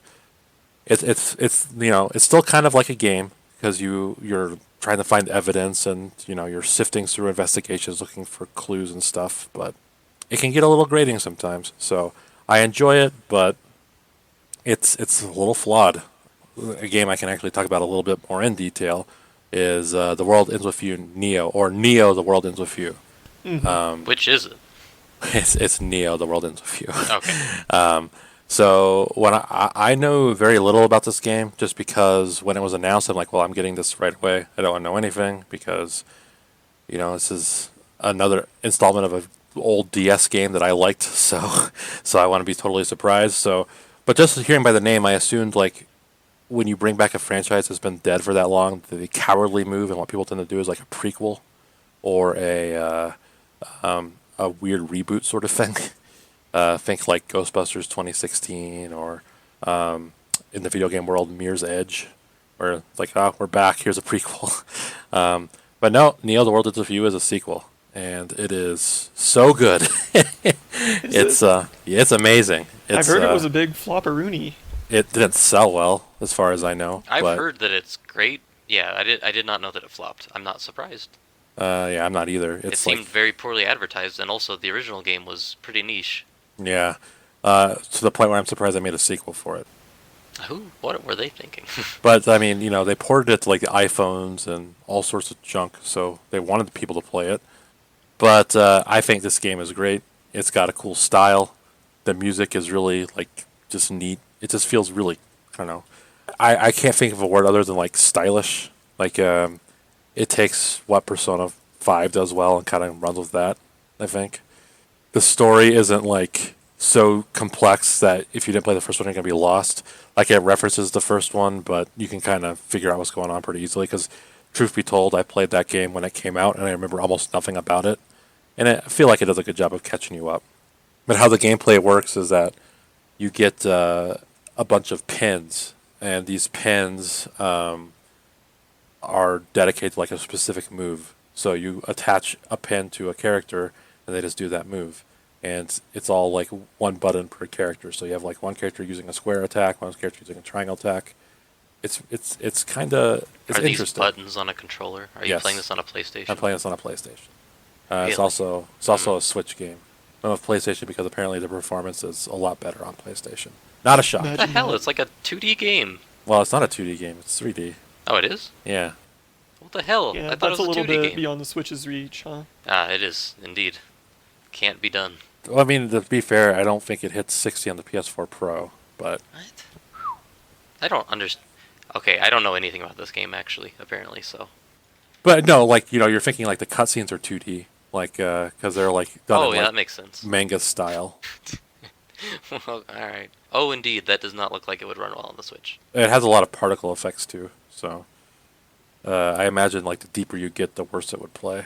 [SPEAKER 1] It's still kind of like a game, because you're trying to find evidence, and you're sifting through investigations looking for clues and stuff, but it can get a little grating sometimes. So I enjoy it, but it's a little flawed. A game I can actually talk about a little bit more in detail is The World Ends With You, Neo, or Neo, The World Ends With You.
[SPEAKER 3] Mm-hmm.
[SPEAKER 2] Which is it?
[SPEAKER 1] It's Neo, The World Ends With You.
[SPEAKER 2] Okay.
[SPEAKER 1] So when I know very little about this game, just because when it was announced, I'm like, well, I'm getting this right away. I don't want to know anything, because this is another installment of an old DS game that I liked, so I want to be totally surprised. So, but just hearing by the name, I assumed when you bring back a franchise that's been dead for that long, the cowardly move and what people tend to do is a prequel or a weird reboot sort of thing. Think Ghostbusters 2016, or in the video game world, Mirror's Edge, where we're back, here's a prequel. But no, Neo: The World Ends With You is a sequel, and it is so good.
[SPEAKER 3] Is
[SPEAKER 1] It's
[SPEAKER 3] it?
[SPEAKER 1] yeah, it's amazing.
[SPEAKER 3] I've
[SPEAKER 1] It's
[SPEAKER 3] heard it was a big flopperoonie.
[SPEAKER 1] it didn't sell well as far as I know,
[SPEAKER 2] I've
[SPEAKER 1] but
[SPEAKER 2] heard that it's great. Yeah, I did not know that it flopped. I'm not surprised.
[SPEAKER 1] yeah, I'm not either.
[SPEAKER 2] It
[SPEAKER 1] It's like
[SPEAKER 2] seemed very poorly advertised, and also the original game was pretty niche.
[SPEAKER 1] yeah, to the point where I'm surprised they made a sequel for it.
[SPEAKER 2] Who? What were they thinking?
[SPEAKER 1] But I mean, they ported it to like the iPhones and all sorts of junk, so they wanted people to play it. But I think this game is great. It's got a cool style. The music is really like just neat. It just feels really, I don't know. I can't think of a word other than like stylish. Like it takes what Persona 5 does well and kind of runs with that, I think. The story isn't like so complex that if you didn't play the first one, you're going to be lost. Like it references the first one, but you can kind of figure out what's going on pretty easily because, truth be told, I played that game when it came out and I remember almost nothing about it. And I feel like it does a good job of catching you up. But how the gameplay works is that you get a bunch of pins, and these pins are dedicated to like a specific move. So you attach a pin to a character, and they just do that move. And it's all like one button per character. So you have like one character using a square attack, one character using a triangle attack. It's kind of it's
[SPEAKER 2] Are these
[SPEAKER 1] interesting.
[SPEAKER 2] buttons on a controller? Are you
[SPEAKER 1] Yes.
[SPEAKER 2] playing this on a PlayStation?
[SPEAKER 1] I'm playing this on a PlayStation. It's
[SPEAKER 2] Really?
[SPEAKER 1] also a Switch game. I'm a PlayStation because apparently the performance is a lot better on PlayStation. Not a shock.
[SPEAKER 2] What
[SPEAKER 3] Imagine
[SPEAKER 2] the hell?
[SPEAKER 3] that.
[SPEAKER 2] It's like a 2D game.
[SPEAKER 1] Well, it's not a 2D game. It's 3D.
[SPEAKER 2] Oh, it is?
[SPEAKER 1] Yeah.
[SPEAKER 2] What the hell?
[SPEAKER 3] Yeah,
[SPEAKER 2] I thought
[SPEAKER 3] that's
[SPEAKER 2] it
[SPEAKER 3] a
[SPEAKER 2] was a
[SPEAKER 3] little
[SPEAKER 2] 2D
[SPEAKER 3] bit
[SPEAKER 2] game.
[SPEAKER 3] beyond the Switch's reach, huh?
[SPEAKER 2] Ah, it is, indeed. Can't be done.
[SPEAKER 1] Well, I mean, to be fair, I don't think it hits 60 on the PS4 Pro, but
[SPEAKER 2] What? I don't understand. Okay, I don't know anything about this game, actually, apparently, so.
[SPEAKER 1] no, like you're thinking like the cutscenes are 2D, like because they're like done
[SPEAKER 2] Oh,
[SPEAKER 1] in
[SPEAKER 2] yeah,
[SPEAKER 1] like
[SPEAKER 2] that makes sense.
[SPEAKER 1] manga style.
[SPEAKER 2] Well, alright. Oh, indeed, that does not look like it would run well on the Switch.
[SPEAKER 1] It has a lot of particle effects too, so I imagine like the deeper you get, the worse it would play.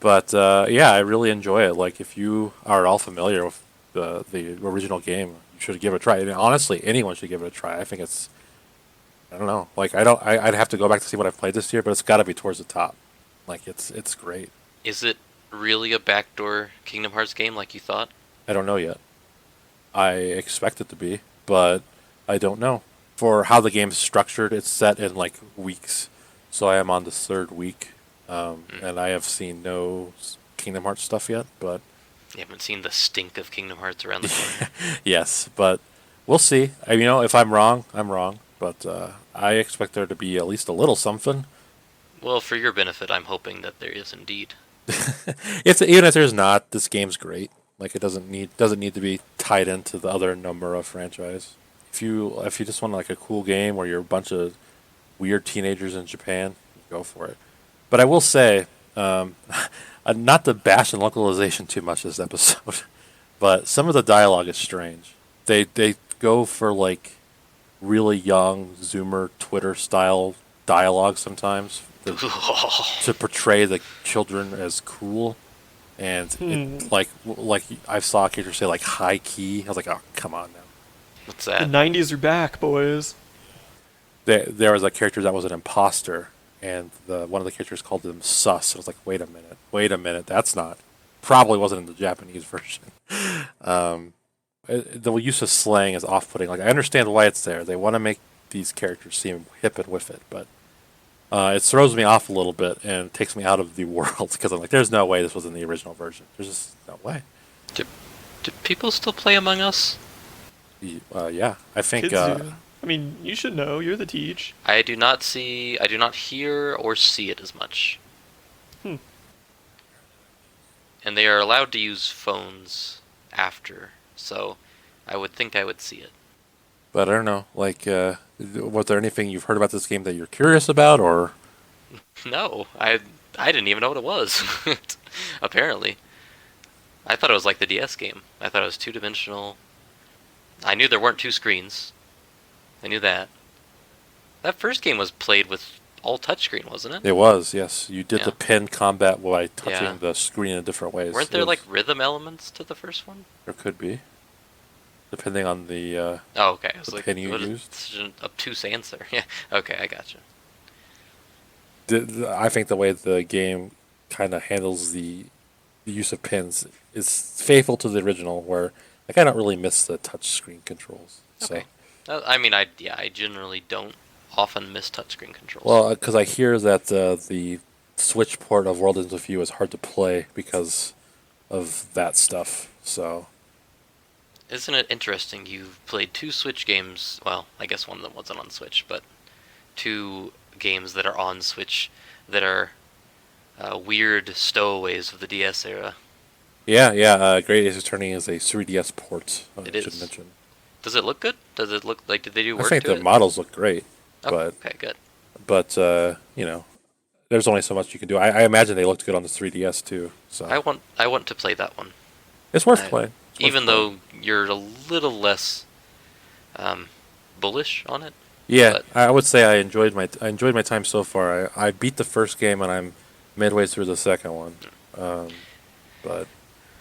[SPEAKER 1] But yeah, I really enjoy it. Like if you are all familiar with the original game, you should give it a try. And honestly, anyone should give it a try. I think it's I don't know. Like I'd have to go back to see what I've played this year, but it's got to be towards the top. Like it's great.
[SPEAKER 2] Is it really a backdoor Kingdom Hearts game like you thought?
[SPEAKER 1] I don't know yet. I expect it to be, but I don't know. For how the game's structured, it's set in like weeks. So I am on the third week, and I have seen no Kingdom Hearts stuff yet. But
[SPEAKER 2] You haven't seen the stink of Kingdom Hearts around the corner.
[SPEAKER 1] yes, but we'll see. If I'm wrong, I'm wrong. But I expect there to be at least a little something.
[SPEAKER 2] Well, for your benefit, I'm hoping that there is indeed.
[SPEAKER 1] Even if there's not, this game's great. Like it doesn't need to be tied into the other number of franchise. If you just want like a cool game where you're a bunch of weird teenagers in Japan, go for it. But I will say, not to bash on localization too much this episode, but some of the dialogue is strange. They go for like really young Zoomer Twitter style dialogue sometimes to portray the children as cool, and it, like I saw a character say like high key. I was like, oh come on now.
[SPEAKER 2] What's
[SPEAKER 3] The
[SPEAKER 2] that?
[SPEAKER 3] 90s are back, boys.
[SPEAKER 1] There was a character that was an imposter, and one of the characters called them sus. I was like, wait a minute, that's not probably wasn't in the Japanese version. The use of slang is off-putting. Like I understand why it's there. They want to make these characters seem hip and with it, but it throws me off a little bit and takes me out of the world because I'm like, there's no way this was in the original version. There's just no way.
[SPEAKER 2] Do people still play Among Us?
[SPEAKER 1] Yeah, I think.
[SPEAKER 3] Kids do. I mean, you should know. You're the teach.
[SPEAKER 2] I do not hear or see it as much.
[SPEAKER 3] Hmm.
[SPEAKER 2] And they are allowed to use phones after, so I would think I would see it.
[SPEAKER 1] But I don't know. Like, was there anything you've heard about this game that you're curious about, or?
[SPEAKER 2] No, I didn't even know what it was. Apparently. I thought it was like the DS game. I thought it was two-dimensional. I knew there weren't two screens. I knew that. That first game was played with all touchscreen, wasn't it?
[SPEAKER 1] It was, yes. You did
[SPEAKER 2] Yeah.
[SPEAKER 1] the pin combat by touching
[SPEAKER 2] Yeah.
[SPEAKER 1] the screen in different ways.
[SPEAKER 2] Weren't there like rhythm elements to the first one?
[SPEAKER 1] There could be, depending on the.
[SPEAKER 2] Oh, okay. I was
[SPEAKER 1] The
[SPEAKER 2] like,
[SPEAKER 1] pin you
[SPEAKER 2] what is
[SPEAKER 1] used?
[SPEAKER 2] such an obtuse answer? Yeah. Okay, I gotcha.
[SPEAKER 1] I think the way the game kind of handles the use of pins is faithful to the original, where like, I don't really miss the touchscreen controls.
[SPEAKER 2] Okay. I mean, I generally don't often miss touchscreen controls.
[SPEAKER 1] Well, because I hear that the Switch port of World Ends With You is hard to play because of that stuff. So,
[SPEAKER 2] Isn't it interesting? You've played 2 Switch games. Well, I guess one of them wasn't on Switch, but 2 games that are on Switch that are weird stowaways of the DS era.
[SPEAKER 1] yeah. Great Ace Attorney is a 3DS port.
[SPEAKER 2] It
[SPEAKER 1] should
[SPEAKER 2] is.
[SPEAKER 1] mention.
[SPEAKER 2] Does it look good? Does it look like, did they do work
[SPEAKER 1] I think
[SPEAKER 2] to
[SPEAKER 1] the
[SPEAKER 2] it?
[SPEAKER 1] models look great,
[SPEAKER 2] Oh, okay, good.
[SPEAKER 1] but there's only so much you can do. I imagine they looked good on the 3DS too. So
[SPEAKER 2] I want to play that one.
[SPEAKER 1] it's worth playing.
[SPEAKER 2] Even though you're a little less bullish on it.
[SPEAKER 1] Yeah,
[SPEAKER 2] but
[SPEAKER 1] I would say I enjoyed my time so far. I beat the first game and I'm midway through the second one. But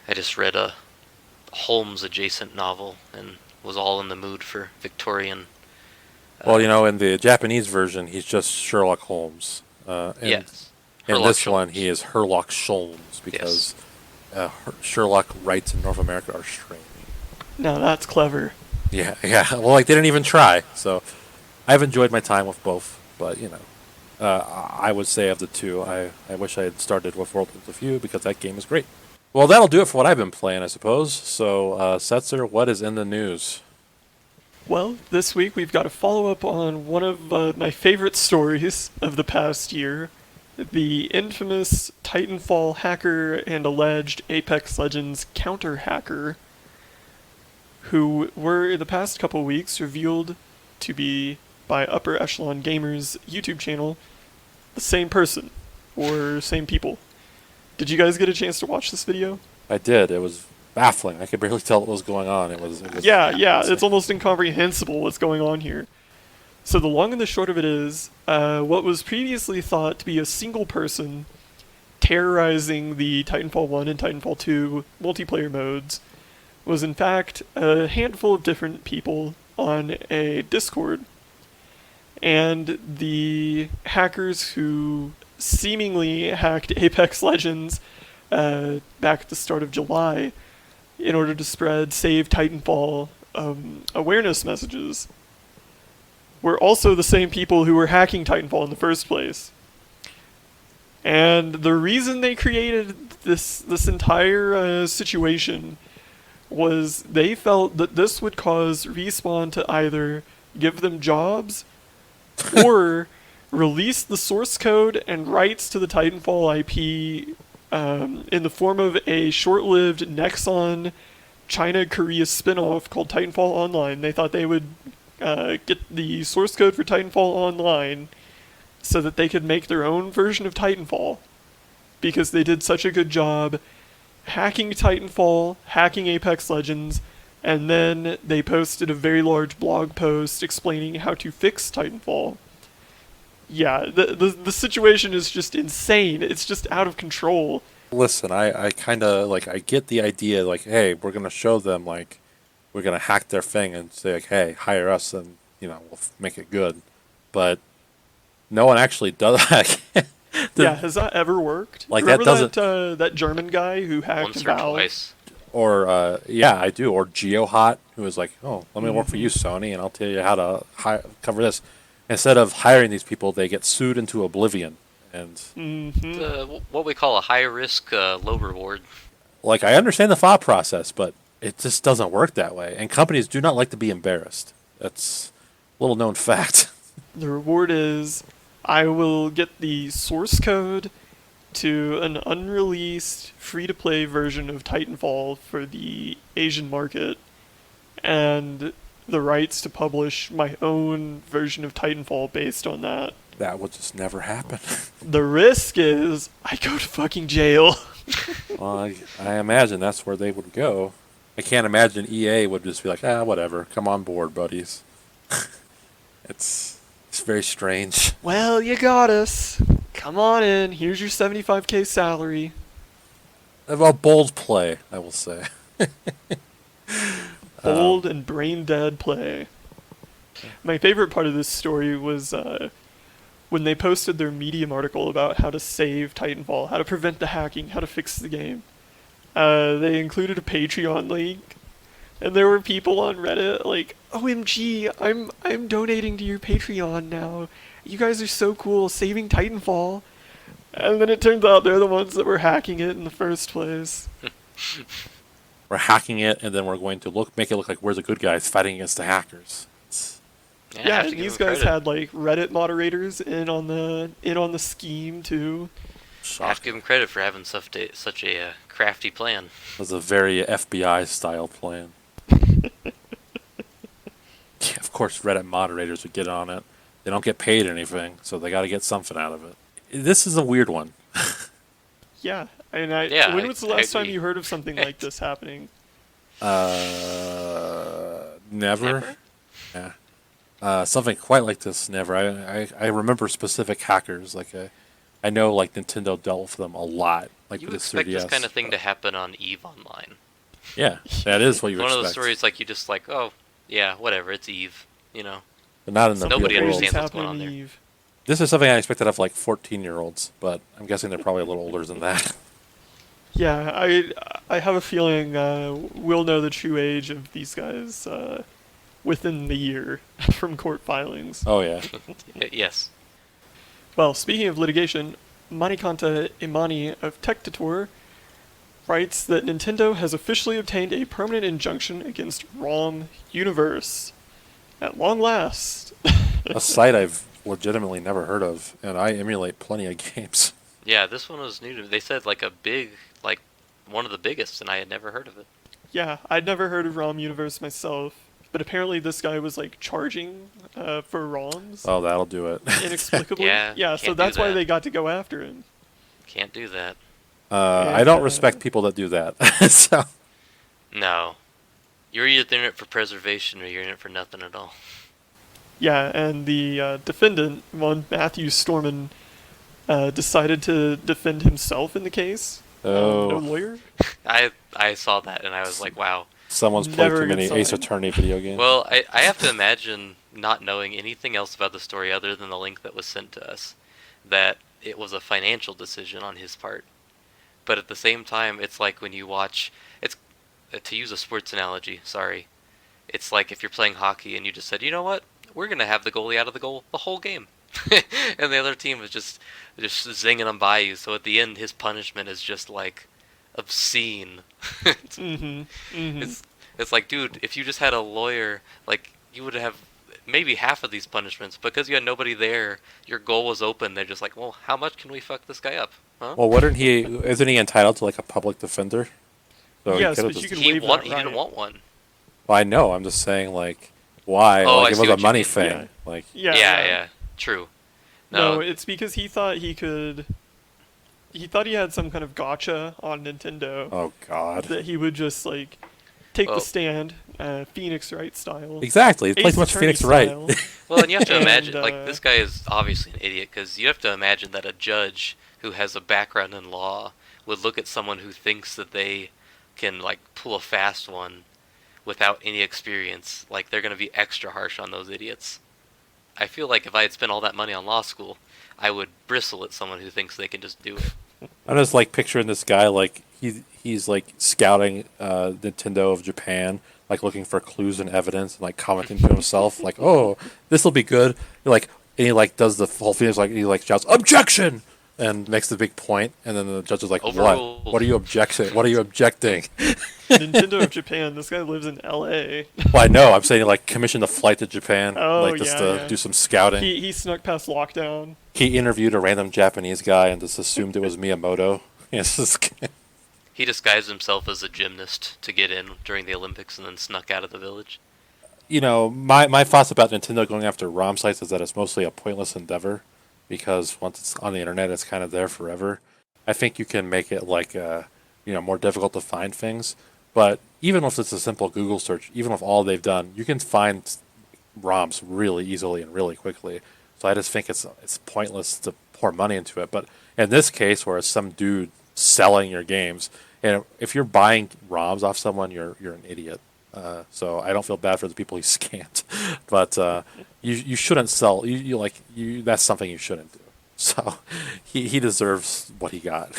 [SPEAKER 2] I just read a Holmes adjacent novel and was all in the mood for Victorian.
[SPEAKER 1] well, in the Japanese version, he's just Sherlock Holmes.
[SPEAKER 2] Yes.
[SPEAKER 1] In
[SPEAKER 2] Herlock
[SPEAKER 1] this one,
[SPEAKER 2] Sholmes.
[SPEAKER 1] he is Herlock Sholmes because Sherlock rights in North America are strange.
[SPEAKER 3] Now that's clever.
[SPEAKER 1] Yeah. Well, they didn't even try. So I've enjoyed my time with both, but I would say of the two, I wish I had started with World Ends With You because that game is great. Well, that'll do it for what I've been playing, I suppose. So, Setzer, what is in the news?
[SPEAKER 3] Well, this week we've got a follow-up on one of my favorite stories of the past year. The infamous Titanfall hacker and alleged Apex Legends counter-hacker, who were, in the past couple weeks, revealed to be, by Upper Echelon Gamers' YouTube channel, the same person, or same people. Did you guys get a chance to watch this video?
[SPEAKER 1] I did. It was baffling. I could barely tell what was going on. It was
[SPEAKER 3] Yeah, it's almost incomprehensible what's going on here. So the long and the short of it is, what was previously thought to be a single person terrorizing the Titanfall 1 and Titanfall 2 multiplayer modes was in fact a handful of different people on a Discord. And the hackers who seemingly hacked Apex Legends back at the start of July in order to spread Save Titanfall awareness messages were also the same people who were hacking Titanfall in the first place. And the reason they created this entire situation was they felt that this would cause Respawn to either give them jobs or release the source code and rights to the Titanfall IP in the form of a short-lived Nexon China-Korea spin-off called Titanfall Online. They thought they would get the source code for Titanfall Online so that they could make their own version of Titanfall, because they did such a good job hacking Titanfall, hacking Apex Legends, and then they posted a very large blog post explaining how to fix Titanfall. Yeah, the situation is just insane. It's just out of control.
[SPEAKER 1] Listen, I kind of, I get the idea, hey, we're going to show them, we're going to hack their thing and say, hey, hire us and, we'll make it good. But no one actually does that.
[SPEAKER 3] Yeah, has that ever worked?
[SPEAKER 1] That doesn't...
[SPEAKER 3] that German guy who hacked
[SPEAKER 2] once or
[SPEAKER 3] Valve?
[SPEAKER 2] twice.
[SPEAKER 1] Or, I do. Or GeoHot, who was like, oh, let me work for you, Sony, and I'll tell you how to cover this. Instead of hiring these people, they get sued into oblivion. And
[SPEAKER 2] What we call a high risk, low reward.
[SPEAKER 1] I understand the thought process, but it just doesn't work that way. And companies do not like to be embarrassed. That's a little known fact.
[SPEAKER 3] The reward is, I will get the source code to an unreleased free-to-play version of Titanfall for the Asian market, and the rights to publish my own version of Titanfall based on that.
[SPEAKER 1] That will just never happen.
[SPEAKER 3] The risk is I go to fucking jail.
[SPEAKER 1] Well, I imagine that's where they would go. I can't imagine EA would just be like, whatever, come on board, buddies. It's very strange.
[SPEAKER 3] Well, you got us. Come on in. Here's your 75K salary.
[SPEAKER 1] A bold play, I will say.
[SPEAKER 3] Bold and brain dead play. My favorite part of this story was when they posted their Medium article about how to save Titanfall, how to prevent the hacking, how to fix the game, they included a Patreon link, and there were people on Reddit like, "OMG, I'm donating to your Patreon now. You guys are so cool, saving Titanfall." And then it turns out they're the ones that were hacking it in the first place.
[SPEAKER 1] We're hacking it, and then we're going to make it look like we're the good guys fighting against the hackers.
[SPEAKER 3] Yeah, and these guys had like Reddit moderators in on the scheme too.
[SPEAKER 2] I have to give them credit for having such a crafty plan.
[SPEAKER 1] It was a very FBI style plan. Yeah, of course, Reddit moderators would get on it. They don't get paid anything, so they got to get something out of it. This is a weird one.
[SPEAKER 3] Yeah, and when was the last time you heard of something like this happening?
[SPEAKER 1] Never. Yeah. Something quite like this, never. I remember specific hackers. Like I know, like Nintendo dealt with them a lot. Like
[SPEAKER 2] You
[SPEAKER 1] with
[SPEAKER 2] expect
[SPEAKER 1] 3DS.
[SPEAKER 2] this kind of thing to happen on EVE Online.
[SPEAKER 1] Yeah, that is what you
[SPEAKER 2] One
[SPEAKER 1] expect.
[SPEAKER 2] of those stories like you just like, oh yeah, whatever, it's EVE, you know.
[SPEAKER 1] But not in the
[SPEAKER 2] Nobody
[SPEAKER 1] real world.
[SPEAKER 2] understands what's going on there.
[SPEAKER 3] Eve.
[SPEAKER 1] This is something I expected of like 14-year-olds, but I'm guessing they're probably a little older than that.
[SPEAKER 3] Yeah, I have a feeling we'll know the true age of these guys within the year from court filings.
[SPEAKER 1] Oh yeah.
[SPEAKER 2] Yes.
[SPEAKER 3] Well, speaking of litigation, Manikanta Imani of Tectator writes that Nintendo has officially obtained a permanent injunction against ROM Universe. At long last.
[SPEAKER 1] A site I've legitimately never heard of, and I emulate plenty of games.
[SPEAKER 2] Yeah, this one was new to me. They said like one of the biggest, and I had never heard of it.
[SPEAKER 3] Yeah, I'd never heard of ROM Universe myself, but apparently this guy was like charging for ROMs
[SPEAKER 1] Oh, that'll do it.
[SPEAKER 3] inexplicably.
[SPEAKER 2] Yeah,
[SPEAKER 3] so
[SPEAKER 2] can't
[SPEAKER 3] that's
[SPEAKER 2] do
[SPEAKER 3] why
[SPEAKER 2] that.
[SPEAKER 3] they got to go after him.
[SPEAKER 2] Can't do that.
[SPEAKER 1] I don't respect people that do that. So
[SPEAKER 2] No. You're either in it for preservation or you're in it for nothing at all.
[SPEAKER 3] Yeah, and the defendant, one Matthew Storman, decided to defend himself in the case. No
[SPEAKER 1] Oh,
[SPEAKER 3] lawyer.
[SPEAKER 2] I saw that and I was like, wow.
[SPEAKER 1] someone's played
[SPEAKER 3] Never
[SPEAKER 1] too
[SPEAKER 3] a good
[SPEAKER 1] many Ace
[SPEAKER 3] sign.
[SPEAKER 1] Attorney video games.
[SPEAKER 2] Well, I have to imagine, not knowing anything else about the story other than the link that was sent to us, that it was a financial decision on his part. But at the same time, it's like when you watch, it's to use a sports analogy, sorry. It's like if you're playing hockey and you just said, you know what, we're going to have the goalie out of the goal the whole game. And the other team was just zinging them by you. So at the end, his punishment is just like obscene. It's like, dude, if you just had a lawyer, like you would have maybe half of these punishments. Because you had nobody there, your goal was open. They're just like, well, how much can we fuck this guy up? Huh?
[SPEAKER 1] Well, isn't he entitled to like a public defender? So
[SPEAKER 3] Yes,
[SPEAKER 1] he could've
[SPEAKER 3] but you
[SPEAKER 1] just-
[SPEAKER 3] can waive that
[SPEAKER 2] He didn't
[SPEAKER 3] right.
[SPEAKER 2] want one.
[SPEAKER 1] Well, I know. I'm just saying, like, why?
[SPEAKER 2] Oh,
[SPEAKER 1] like,
[SPEAKER 2] I
[SPEAKER 1] it
[SPEAKER 2] see
[SPEAKER 1] was
[SPEAKER 2] what
[SPEAKER 1] a
[SPEAKER 2] you
[SPEAKER 1] money
[SPEAKER 2] mean.
[SPEAKER 1] thing.
[SPEAKER 3] Yeah.
[SPEAKER 1] Like,
[SPEAKER 2] Yeah, true.
[SPEAKER 3] No,
[SPEAKER 2] No,
[SPEAKER 3] it's because he thought he could. He thought he had some kind of gotcha on Nintendo
[SPEAKER 1] oh god.
[SPEAKER 3] that he would just like take
[SPEAKER 2] Well-
[SPEAKER 3] the stand, Phoenix Wright style.
[SPEAKER 1] Exactly. It plays
[SPEAKER 3] Ace
[SPEAKER 1] much
[SPEAKER 3] Attorney
[SPEAKER 1] Phoenix Wright.
[SPEAKER 3] style.
[SPEAKER 2] well, and you have to
[SPEAKER 3] And,
[SPEAKER 2] imagine, like, this guy is obviously an idiot, because you have to imagine that a judge who has a background in law would look at someone who thinks that they can, like, pull a fast one without any experience. Like, they're going to be extra harsh on those idiots. I feel like if I had spent all that money on law school, I would bristle at someone who thinks they can just do it.
[SPEAKER 1] I'm just like picturing this guy like he's like scouting Nintendo of Japan, like looking for clues and evidence, and like commenting to himself, like, "Oh, this will be good." Like, and he like does the whole thing, like he like shouts "Objection!" and makes the big point, and then the judge is like,
[SPEAKER 2] Overruled.
[SPEAKER 1] "What? What are you objecting? What are you objecting?"
[SPEAKER 3] Nintendo of Japan. This guy lives in L.A.
[SPEAKER 1] Well, I know. I'm saying like commissioned a flight to Japan,
[SPEAKER 3] Oh,
[SPEAKER 1] like just to
[SPEAKER 3] yeah.
[SPEAKER 1] do some scouting.
[SPEAKER 3] He snuck past lockdown.
[SPEAKER 1] He interviewed a random Japanese guy and just assumed it was Miyamoto. It's just,
[SPEAKER 2] He disguised himself as a gymnast to get in during the Olympics and then snuck out of the village.
[SPEAKER 1] you know, my thoughts about Nintendo going after ROM sites is that it's mostly a pointless endeavor because once it's on the internet, it's kind of there forever. I think you can make it like, more difficult to find things. But even if it's a simple Google search, even with all they've done, you can find ROMs really easily and really quickly. So I just think it's pointless to pour money into it. But in this case, where it's some dude selling your games, and if you're buying ROMs off someone, you're an idiot. So I don't feel bad for the people he scammed. But you shouldn't sell. That's something you shouldn't do. So he deserves what he got.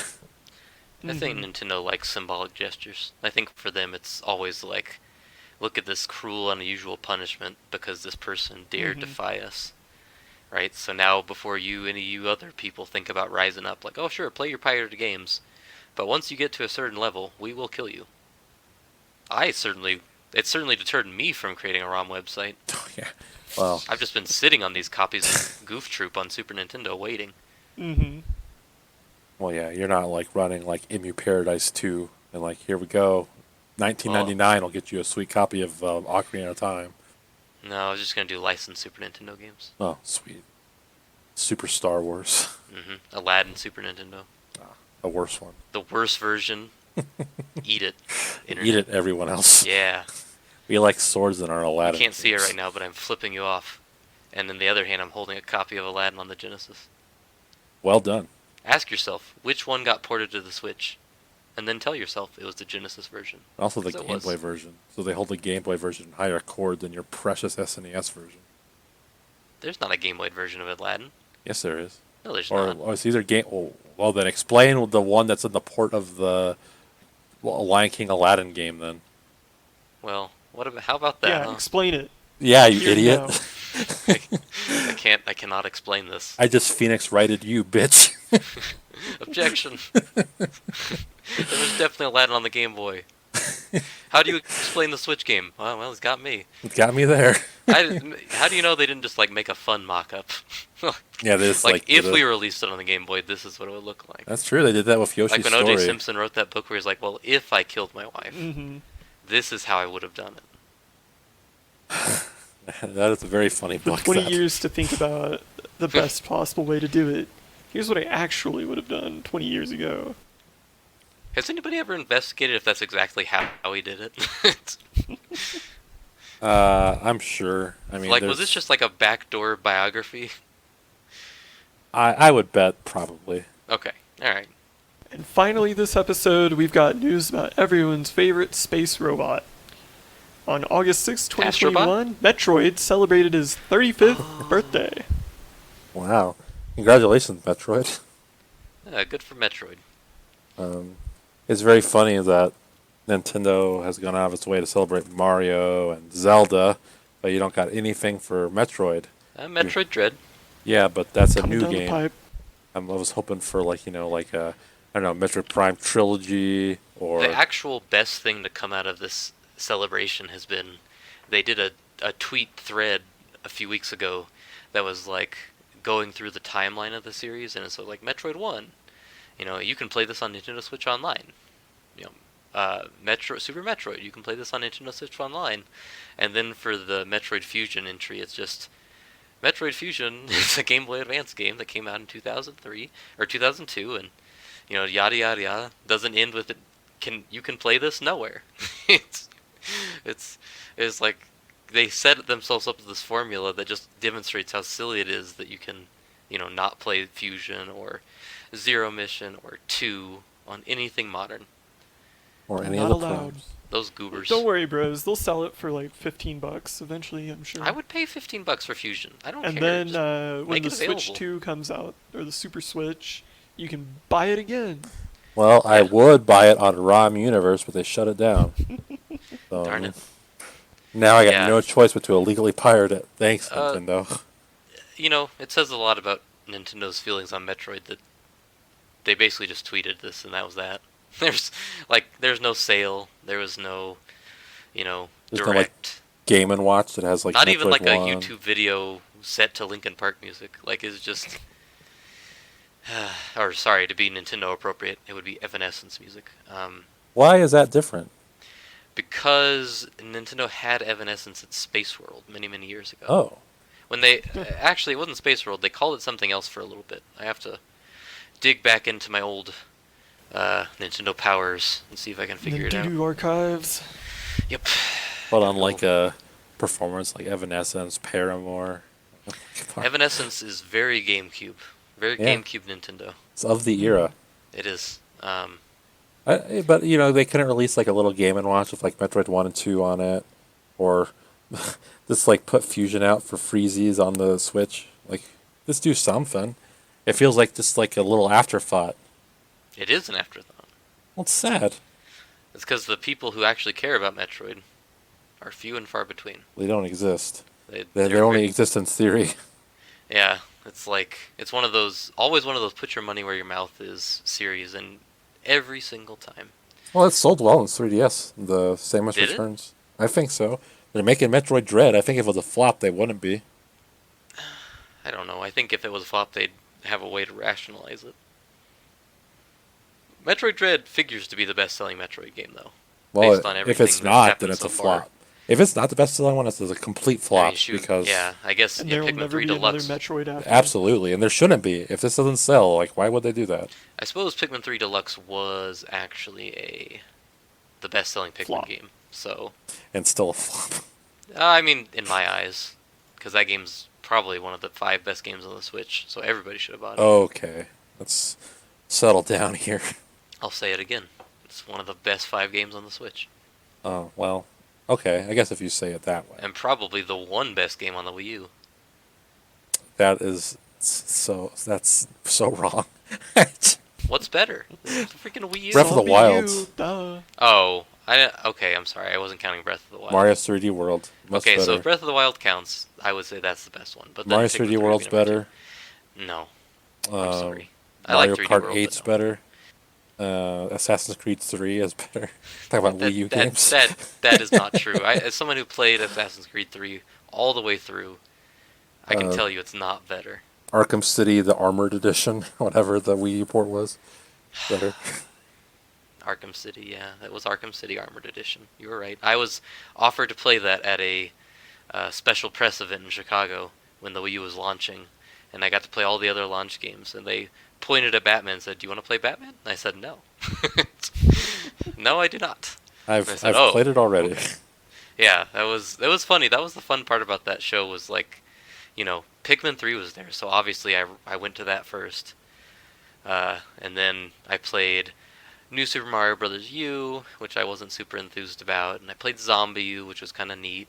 [SPEAKER 2] I think
[SPEAKER 3] Mhm.
[SPEAKER 2] Nintendo likes symbolic gestures. I think for them it's always like, look at this cruel, unusual punishment because this person dared
[SPEAKER 3] Mhm.
[SPEAKER 2] defy us. Right? So now, before any of you other people think about rising up, like, oh sure, play your pirated games, but once you get to a certain level, we will kill you. It certainly deterred me from creating a ROM website.
[SPEAKER 1] Yeah. Well,
[SPEAKER 2] I've just been sitting on these copies of Goof Troop on Super Nintendo waiting.
[SPEAKER 3] Mhm.
[SPEAKER 1] well, yeah. You're not like running like Emu Paradise 2 and like here we go,
[SPEAKER 2] Well,
[SPEAKER 1] 1999 will get you a sweet copy of Ocarina of Time.
[SPEAKER 2] no, I was just gonna do licensed Super Nintendo games.
[SPEAKER 1] Oh, sweet. Super Star Wars,
[SPEAKER 2] Aladdin Super Nintendo.
[SPEAKER 1] a worse one.
[SPEAKER 2] The worst version. Eat it. Internet.
[SPEAKER 1] Eat it, everyone else.
[SPEAKER 2] Yeah.
[SPEAKER 1] We like swords in our Aladdin.
[SPEAKER 2] You can't see it
[SPEAKER 1] games.
[SPEAKER 2] right now, but I'm flipping you off. And in the other hand, I'm holding a copy of Aladdin on the Genesis.
[SPEAKER 1] Well done.
[SPEAKER 2] Ask yourself, which one got ported to the Switch? And then tell yourself it was the Genesis version.
[SPEAKER 1] Also the
[SPEAKER 2] 'Cause it
[SPEAKER 1] Game
[SPEAKER 2] was.
[SPEAKER 1] Boy version. So they hold the Game Boy version in higher accord than your precious SNES version.
[SPEAKER 2] There's not a Game Boy version of Aladdin.
[SPEAKER 1] Yes, there is.
[SPEAKER 2] No, there's
[SPEAKER 1] Or,
[SPEAKER 2] not.
[SPEAKER 1] or it's either game. Oh, well, then explain the one that's in the port of the Lion King Aladdin game. Then.
[SPEAKER 2] Well, what about? How about that?
[SPEAKER 3] Yeah,
[SPEAKER 2] Huh?
[SPEAKER 3] explain it.
[SPEAKER 1] Yeah, you
[SPEAKER 3] Here
[SPEAKER 1] idiot.
[SPEAKER 3] now.
[SPEAKER 2] I can't. I cannot explain this.
[SPEAKER 1] I just Phoenix righted you, bitch.
[SPEAKER 2] Objection. There was definitely Aladdin on the Game Boy. How do you explain the Switch game? Well, it's got me.
[SPEAKER 1] It got me there.
[SPEAKER 2] How do you know they didn't just like make a fun mock-up?
[SPEAKER 1] Yeah, this
[SPEAKER 2] Like if
[SPEAKER 1] did
[SPEAKER 2] we
[SPEAKER 1] a-
[SPEAKER 2] released it on the Game Boy, this is what it would look like.
[SPEAKER 1] That's true. They did that with Yoshi's
[SPEAKER 2] Like when O.J.
[SPEAKER 1] Story.
[SPEAKER 2] Simpson wrote that book where he's like, well, if I killed my wife,
[SPEAKER 3] Mhm.
[SPEAKER 2] this is how I would have done it.
[SPEAKER 1] That is a very funny
[SPEAKER 3] The
[SPEAKER 1] book.
[SPEAKER 3] 20
[SPEAKER 1] that.
[SPEAKER 3] years to think about the best possible way to do it. Here's what I actually would have done 20 years ago.
[SPEAKER 2] Has anybody ever investigated if that's exactly how he did it?
[SPEAKER 1] I'm sure. I mean,
[SPEAKER 2] Like, was this just like a backdoor biography?
[SPEAKER 1] I would bet probably.
[SPEAKER 2] Okay, alright.
[SPEAKER 3] And finally, this episode, we've got news about everyone's favorite space robot. On August 6, 2021, Metroid celebrated his 35th birthday.
[SPEAKER 1] Wow. Congratulations, Metroid.
[SPEAKER 2] Good for Metroid.
[SPEAKER 1] It's very funny that Nintendo has gone out of its way to celebrate Mario and Zelda, but you don't got anything for Metroid.
[SPEAKER 2] Metroid Dread.
[SPEAKER 1] Yeah, but that's a
[SPEAKER 3] Coming
[SPEAKER 1] new
[SPEAKER 3] down the
[SPEAKER 1] game.
[SPEAKER 3] pipe.
[SPEAKER 1] I was hoping for like a I don't know, Metroid Prime trilogy or
[SPEAKER 2] The actual best thing to come out of this celebration has been they did a tweet thread a few weeks ago that was like going through the timeline of the series, and it's like Metroid 1. You can play this on Nintendo Switch Online. Super Metroid, you can play this on Nintendo Switch Online. And then for the Metroid Fusion entry, it's just Metroid Fusion is a Game Boy Advance game that came out in 2003 or 2002, and yada yada yada. Doesn't end with it. You can play this nowhere. it's it's like they set themselves up with this formula that just demonstrates how silly it is that you can not play Fusion or Zero Mission or 2 on anything modern.
[SPEAKER 1] or any
[SPEAKER 3] Not
[SPEAKER 1] of the
[SPEAKER 3] allowed.
[SPEAKER 1] primes.
[SPEAKER 2] Those goobers.
[SPEAKER 3] Don't worry, bros. They'll sell it for like $15 eventually, I'm sure.
[SPEAKER 2] I would pay $15 for Fusion. I don't
[SPEAKER 3] And
[SPEAKER 2] care.
[SPEAKER 3] then
[SPEAKER 2] Just
[SPEAKER 3] when
[SPEAKER 2] make
[SPEAKER 3] the
[SPEAKER 2] it
[SPEAKER 3] Switch
[SPEAKER 2] available.
[SPEAKER 3] 2 comes out, or the Super Switch, you can buy it again.
[SPEAKER 1] Well, I
[SPEAKER 2] Yeah.
[SPEAKER 1] would buy it on ROM Universe, but they shut it down. So,
[SPEAKER 2] Darn it.
[SPEAKER 1] Now I got
[SPEAKER 2] Yeah.
[SPEAKER 1] no choice but to illegally pirate it. Thanks,
[SPEAKER 2] Uh,
[SPEAKER 1] Nintendo.
[SPEAKER 2] It says a lot about Nintendo's feelings on Metroid that they basically just tweeted this and that was that. There's no sale. There was no,
[SPEAKER 1] There's no,
[SPEAKER 2] direct.
[SPEAKER 1] Game and Watch that has like
[SPEAKER 2] Not even
[SPEAKER 1] Metroid
[SPEAKER 2] like
[SPEAKER 1] 1.
[SPEAKER 2] a YouTube video set to Linkin Park music. Like it's just, or sorry, to be Nintendo appropriate, it would be Evanescence music.
[SPEAKER 1] Why is that different?
[SPEAKER 2] Because Nintendo had Evanescence at Space World many many years ago.
[SPEAKER 1] Oh,
[SPEAKER 2] When they actually it wasn't Space World, they called it something else for a little bit. I have to dig back into my old Nintendo powers and see if I can figure it out.
[SPEAKER 3] Nintendo archives.
[SPEAKER 2] Yep.
[SPEAKER 1] but on like a performance like Evanescence, Paramore.
[SPEAKER 2] Evanescence is very GameCube. Very
[SPEAKER 1] Yeah.
[SPEAKER 2] GameCube Nintendo.
[SPEAKER 1] It's of the era.
[SPEAKER 2] It is.
[SPEAKER 1] But they couldn't release like a little Game and Watch with like Metroid 1 and 2 on it, or Just like put Fusion out for freezies on the Switch. Like, just do something. It feels like just like a little afterthought.
[SPEAKER 2] It is an afterthought.
[SPEAKER 1] Well, it's sad.
[SPEAKER 2] It's because the people who actually care about Metroid are few and far between.
[SPEAKER 1] They don't exist.
[SPEAKER 2] They
[SPEAKER 1] They only exist in theory.
[SPEAKER 2] Yeah, it's like it's one of those always one of those put your money where your mouth is series, and every single time.
[SPEAKER 1] Well, it sold well in 3DS. The Samus
[SPEAKER 2] Did it?
[SPEAKER 1] Returns. I think so. They're making Metroid Dread. I think if it was a flop, they wouldn't be.
[SPEAKER 2] I don't know. I think if it was a flop, they'd have a way to rationalize it. Metroid Dread figures to be the best-selling Metroid game, though.
[SPEAKER 1] Well,
[SPEAKER 2] based on
[SPEAKER 1] if
[SPEAKER 2] everything
[SPEAKER 1] it's
[SPEAKER 2] that's
[SPEAKER 1] not,
[SPEAKER 2] happened
[SPEAKER 1] then it's
[SPEAKER 2] so
[SPEAKER 1] a
[SPEAKER 2] far.
[SPEAKER 1] flop. If it's not the best-selling one, it's a complete flop. Because
[SPEAKER 2] yeah, I guess
[SPEAKER 3] And
[SPEAKER 2] yeah,
[SPEAKER 3] there will
[SPEAKER 2] Pikmin
[SPEAKER 3] never
[SPEAKER 2] 3
[SPEAKER 3] be another
[SPEAKER 2] Deluxe.
[SPEAKER 3] Metroid after.
[SPEAKER 1] absolutely, and there shouldn't be. If this doesn't sell, like, why would they do that?
[SPEAKER 2] I suppose Pikmin 3 Deluxe was actually the best-selling Pikmin
[SPEAKER 3] Flop.
[SPEAKER 2] game. So,
[SPEAKER 1] And still a flop.
[SPEAKER 2] I mean, in my eyes, because that game's probably one of the 5 best games on the Switch. So everybody should have bought it.
[SPEAKER 1] Okay, let's settle down here.
[SPEAKER 2] I'll say it again. It's one of the best 5 games on the Switch.
[SPEAKER 1] Oh, well, okay. I guess if you say it that way.
[SPEAKER 2] And probably the one best game on the Wii U.
[SPEAKER 1] That's so wrong.
[SPEAKER 2] What's better? The freaking Wii U.
[SPEAKER 1] Breath of the
[SPEAKER 3] Zombie
[SPEAKER 1] Wild.
[SPEAKER 3] U, duh.
[SPEAKER 2] Oh, okay, I'm sorry. I wasn't counting Breath of the Wild.
[SPEAKER 1] Mario's 3D World. Much
[SPEAKER 2] Okay,
[SPEAKER 1] better.
[SPEAKER 2] so if Breath of the Wild counts, I would say that's the best one. But then
[SPEAKER 1] Mario's
[SPEAKER 2] Pikmin
[SPEAKER 1] 3D
[SPEAKER 2] 3 would
[SPEAKER 1] World's
[SPEAKER 2] be number
[SPEAKER 1] better.
[SPEAKER 2] 2. No, I'm
[SPEAKER 1] Um,
[SPEAKER 2] sorry. I
[SPEAKER 1] Mario
[SPEAKER 2] like 3D
[SPEAKER 1] Kart
[SPEAKER 2] World,
[SPEAKER 1] 8's
[SPEAKER 2] but no.
[SPEAKER 1] better. Assassin's Creed 3 is better. Talk about Wii U games.
[SPEAKER 2] That is not true. As someone who played Assassin's Creed 3 all the way through, I can tell you it's not better.
[SPEAKER 1] Arkham City, the Armored Edition, whatever the Wii U port was, better.
[SPEAKER 2] Arkham City, yeah, that was Arkham City Armored Edition. You were right. I was offered to play that at a special press event in Chicago when the Wii U was launching, and I got to play all the other launch games. And they pointed at Batman and said, "Do you want to play Batman?" And I said, "No." No, I do not.
[SPEAKER 1] I've
[SPEAKER 2] I said,
[SPEAKER 1] played it already.
[SPEAKER 2] Okay. Yeah, that was funny. That was the fun part about that show was like, Pikmin 3 was there, so obviously I went to that first. And then I played New Super Mario Bros. U, which I wasn't super enthused about, and I played Zombie U, which was kind of neat,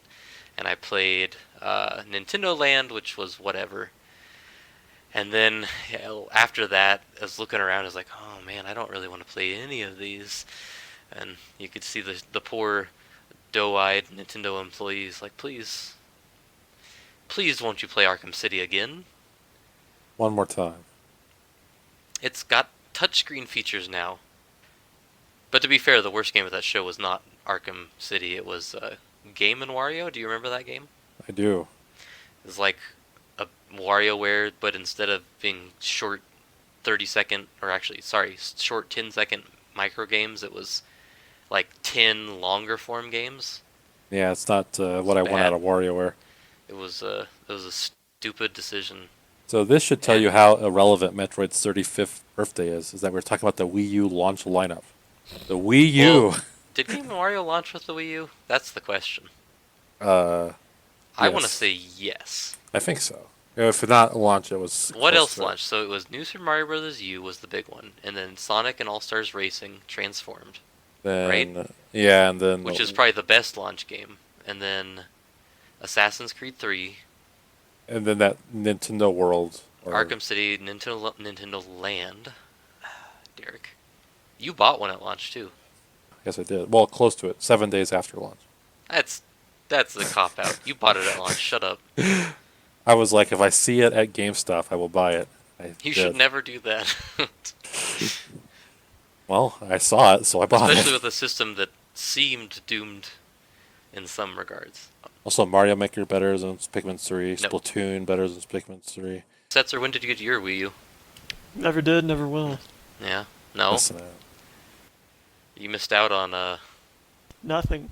[SPEAKER 2] and I played Nintendo Land, which was whatever. And then after that, I was looking around, I was like, oh man, I don't really want to play any of these. And you could see the poor doe-eyed Nintendo employees like, please won't you play Arkham City again?
[SPEAKER 1] One more time.
[SPEAKER 2] It's got touchscreen features now. But to be fair, the worst game of that show was not Arkham City. It was Game & Wario. Do you remember that game?
[SPEAKER 1] I do.
[SPEAKER 2] It was like a WarioWare, but instead of being short 30-second, or actually, sorry, short 10-second micro games, it was like 10 longer form games.
[SPEAKER 1] Yeah, it's not what I want
[SPEAKER 2] bad.
[SPEAKER 1] out of WarioWare.
[SPEAKER 2] It was a stupid decision.
[SPEAKER 1] So this should tell you how irrelevant Metroid's 35th birthday is that we're talking about the Wii U launch lineup. The Wii U.
[SPEAKER 2] Well, did Game & Wario launch with the Wii U? That's the question.
[SPEAKER 1] Yes.
[SPEAKER 2] I want to say yes.
[SPEAKER 1] I think so. If not launch, it was.
[SPEAKER 2] What
[SPEAKER 1] close
[SPEAKER 2] else
[SPEAKER 1] to it.
[SPEAKER 2] launched? So it was New Super Mario Bros. U was the big one, and then Sonic and All Stars Racing Transformed,
[SPEAKER 1] Then,
[SPEAKER 2] right?
[SPEAKER 1] Yeah, and then
[SPEAKER 2] which is probably the best launch game, and then Assassin's Creed 3,
[SPEAKER 1] and then that Nintendo World. Or,
[SPEAKER 2] Arkham City, Nintendo Land. Derek, you bought one at launch too.
[SPEAKER 1] Yes, I did. Well, close to it. 7 days after launch.
[SPEAKER 2] That's a cop out. You bought it at launch. Shut up.
[SPEAKER 1] I was like, if I see it at GameStop, I will buy it.
[SPEAKER 2] You should never do that.
[SPEAKER 1] Well, I saw it, so I bought
[SPEAKER 2] Especially
[SPEAKER 1] it.
[SPEAKER 2] with a system that seemed doomed in some regards.
[SPEAKER 1] Also, Mario Maker better than Pikmin 3.
[SPEAKER 2] Nope.
[SPEAKER 1] Splatoon better than Pikmin 3.
[SPEAKER 2] Setzer, when did you get your Wii U?
[SPEAKER 3] Never did, never will.
[SPEAKER 2] Yeah? No?
[SPEAKER 1] Listen,
[SPEAKER 2] You missed out on
[SPEAKER 3] Nothing.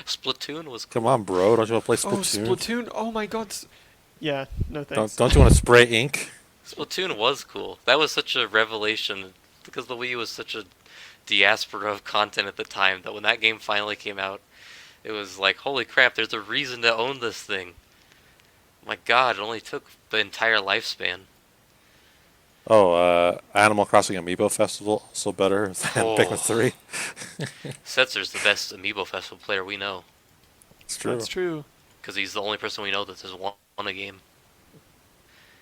[SPEAKER 2] Splatoon was cool.
[SPEAKER 1] come on, bro. Don't you want to play
[SPEAKER 3] Oh,
[SPEAKER 1] Splatoon?
[SPEAKER 3] Splatoon! Oh my god. Yeah, no thanks.
[SPEAKER 1] Don't you want to spray ink?
[SPEAKER 2] Splatoon was cool. That was such a revelation because the Wii U was such a diaspora of content at the time that when that game finally came out, it was like, holy crap, there's a reason to own this thing. My god, it only took the entire lifespan.
[SPEAKER 1] Animal Crossing Amiibo Festival, also better than Pikmin
[SPEAKER 2] Oh,
[SPEAKER 1] 3.
[SPEAKER 2] Setzer's the best Amiibo Festival player we know,
[SPEAKER 1] It's true.
[SPEAKER 3] That's true.
[SPEAKER 2] because he's the only person we know that has won a game.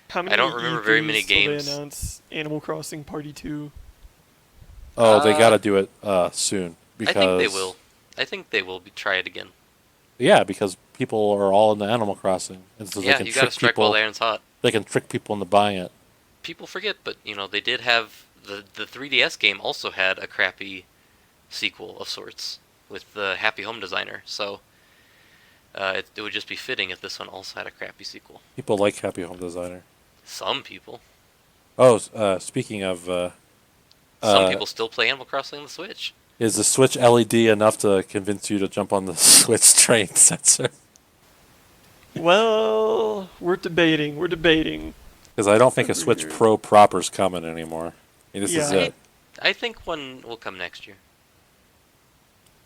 [SPEAKER 3] How
[SPEAKER 2] I
[SPEAKER 3] many
[SPEAKER 2] don't remember very many
[SPEAKER 3] E3s till they
[SPEAKER 2] games.
[SPEAKER 3] announce Animal Crossing Party 2?
[SPEAKER 1] Oh, they
[SPEAKER 2] Uh,
[SPEAKER 1] got to do it soon because
[SPEAKER 2] I think they will. I think they will try it again.
[SPEAKER 1] Yeah, because people are all into Animal Crossing, and so they
[SPEAKER 2] Yeah,
[SPEAKER 1] can
[SPEAKER 2] you gotta
[SPEAKER 1] trick
[SPEAKER 2] strike while
[SPEAKER 1] people.
[SPEAKER 2] the iron's hot.
[SPEAKER 1] They can trick people into buying it.
[SPEAKER 2] People forget, but they did have the 3DS game also had a crappy sequel of sorts with the Happy Home Designer. So it would just be fitting if this one also had a crappy sequel.
[SPEAKER 1] People like Happy Home Designer.
[SPEAKER 2] Some people.
[SPEAKER 1] Oh, speaking of,
[SPEAKER 2] Some people still play Animal Crossing on the Switch.
[SPEAKER 1] is the Switch LED enough to convince you to jump on the Switch train, Setzer?
[SPEAKER 3] Well, we're debating. We're debating.
[SPEAKER 1] Because I don't think a Switch
[SPEAKER 3] Agreed.
[SPEAKER 1] Pro proper's coming anymore. I mean, this is
[SPEAKER 3] Yeah.
[SPEAKER 1] it.
[SPEAKER 2] I think one will come next year.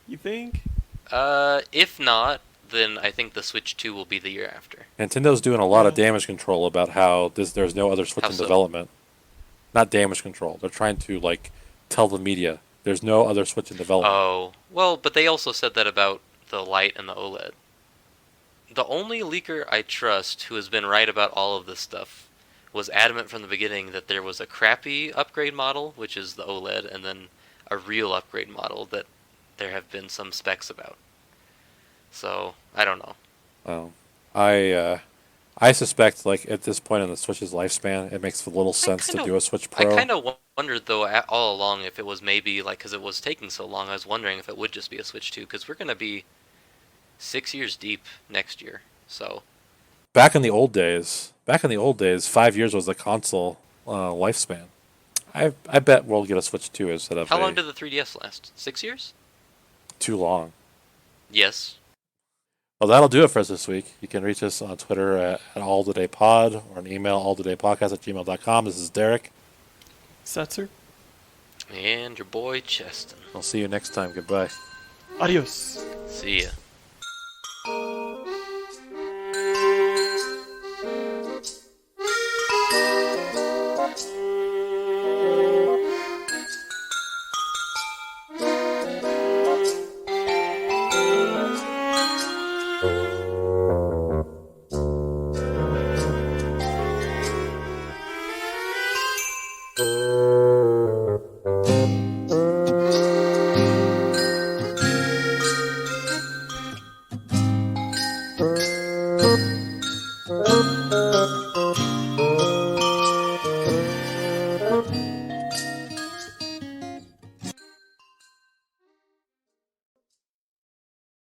[SPEAKER 3] You think?
[SPEAKER 2] If not, then I think the Switch 2 will be the year after.
[SPEAKER 1] Nintendo doing a lot of
[SPEAKER 3] Yeah.
[SPEAKER 1] damage control about how there's no other Switch
[SPEAKER 2] How
[SPEAKER 1] in
[SPEAKER 2] so?
[SPEAKER 1] development. Not damage control. They're trying to tell the media there's no other Switch in development.
[SPEAKER 2] Oh, well, but they also said that about the Lite and the OLED. The only leaker I trust who has been right about all of this stuff was adamant from the beginning that there was a crappy upgrade model, which is the OLED, and then a real upgrade model that there have been some specs about. So, I don't know.
[SPEAKER 1] I suspect at this point in the Switch's lifespan, it makes little sense to do a Switch
[SPEAKER 2] I
[SPEAKER 1] Pro.
[SPEAKER 2] kind of wondered, though, all along if it was maybe, because it was taking so long, I was wondering if it would just be a Switch 2, because we're going to be 6 years deep next year, so...
[SPEAKER 1] Back in the old days, 5 years was the console lifespan. I bet we'll get a Switch 2 instead of
[SPEAKER 2] How long did the 3DS last? 6 years?
[SPEAKER 1] too long.
[SPEAKER 2] Yes.
[SPEAKER 1] Well, that'll do it for us this week. You can reach us on Twitter at alltodaypod or an email alltodaypodcast@gmail.com. This is Derek.
[SPEAKER 3] Setzer?
[SPEAKER 2] And your boy Cheston.
[SPEAKER 1] I'll see you next time. Goodbye.
[SPEAKER 3] Adios.
[SPEAKER 2] See ya.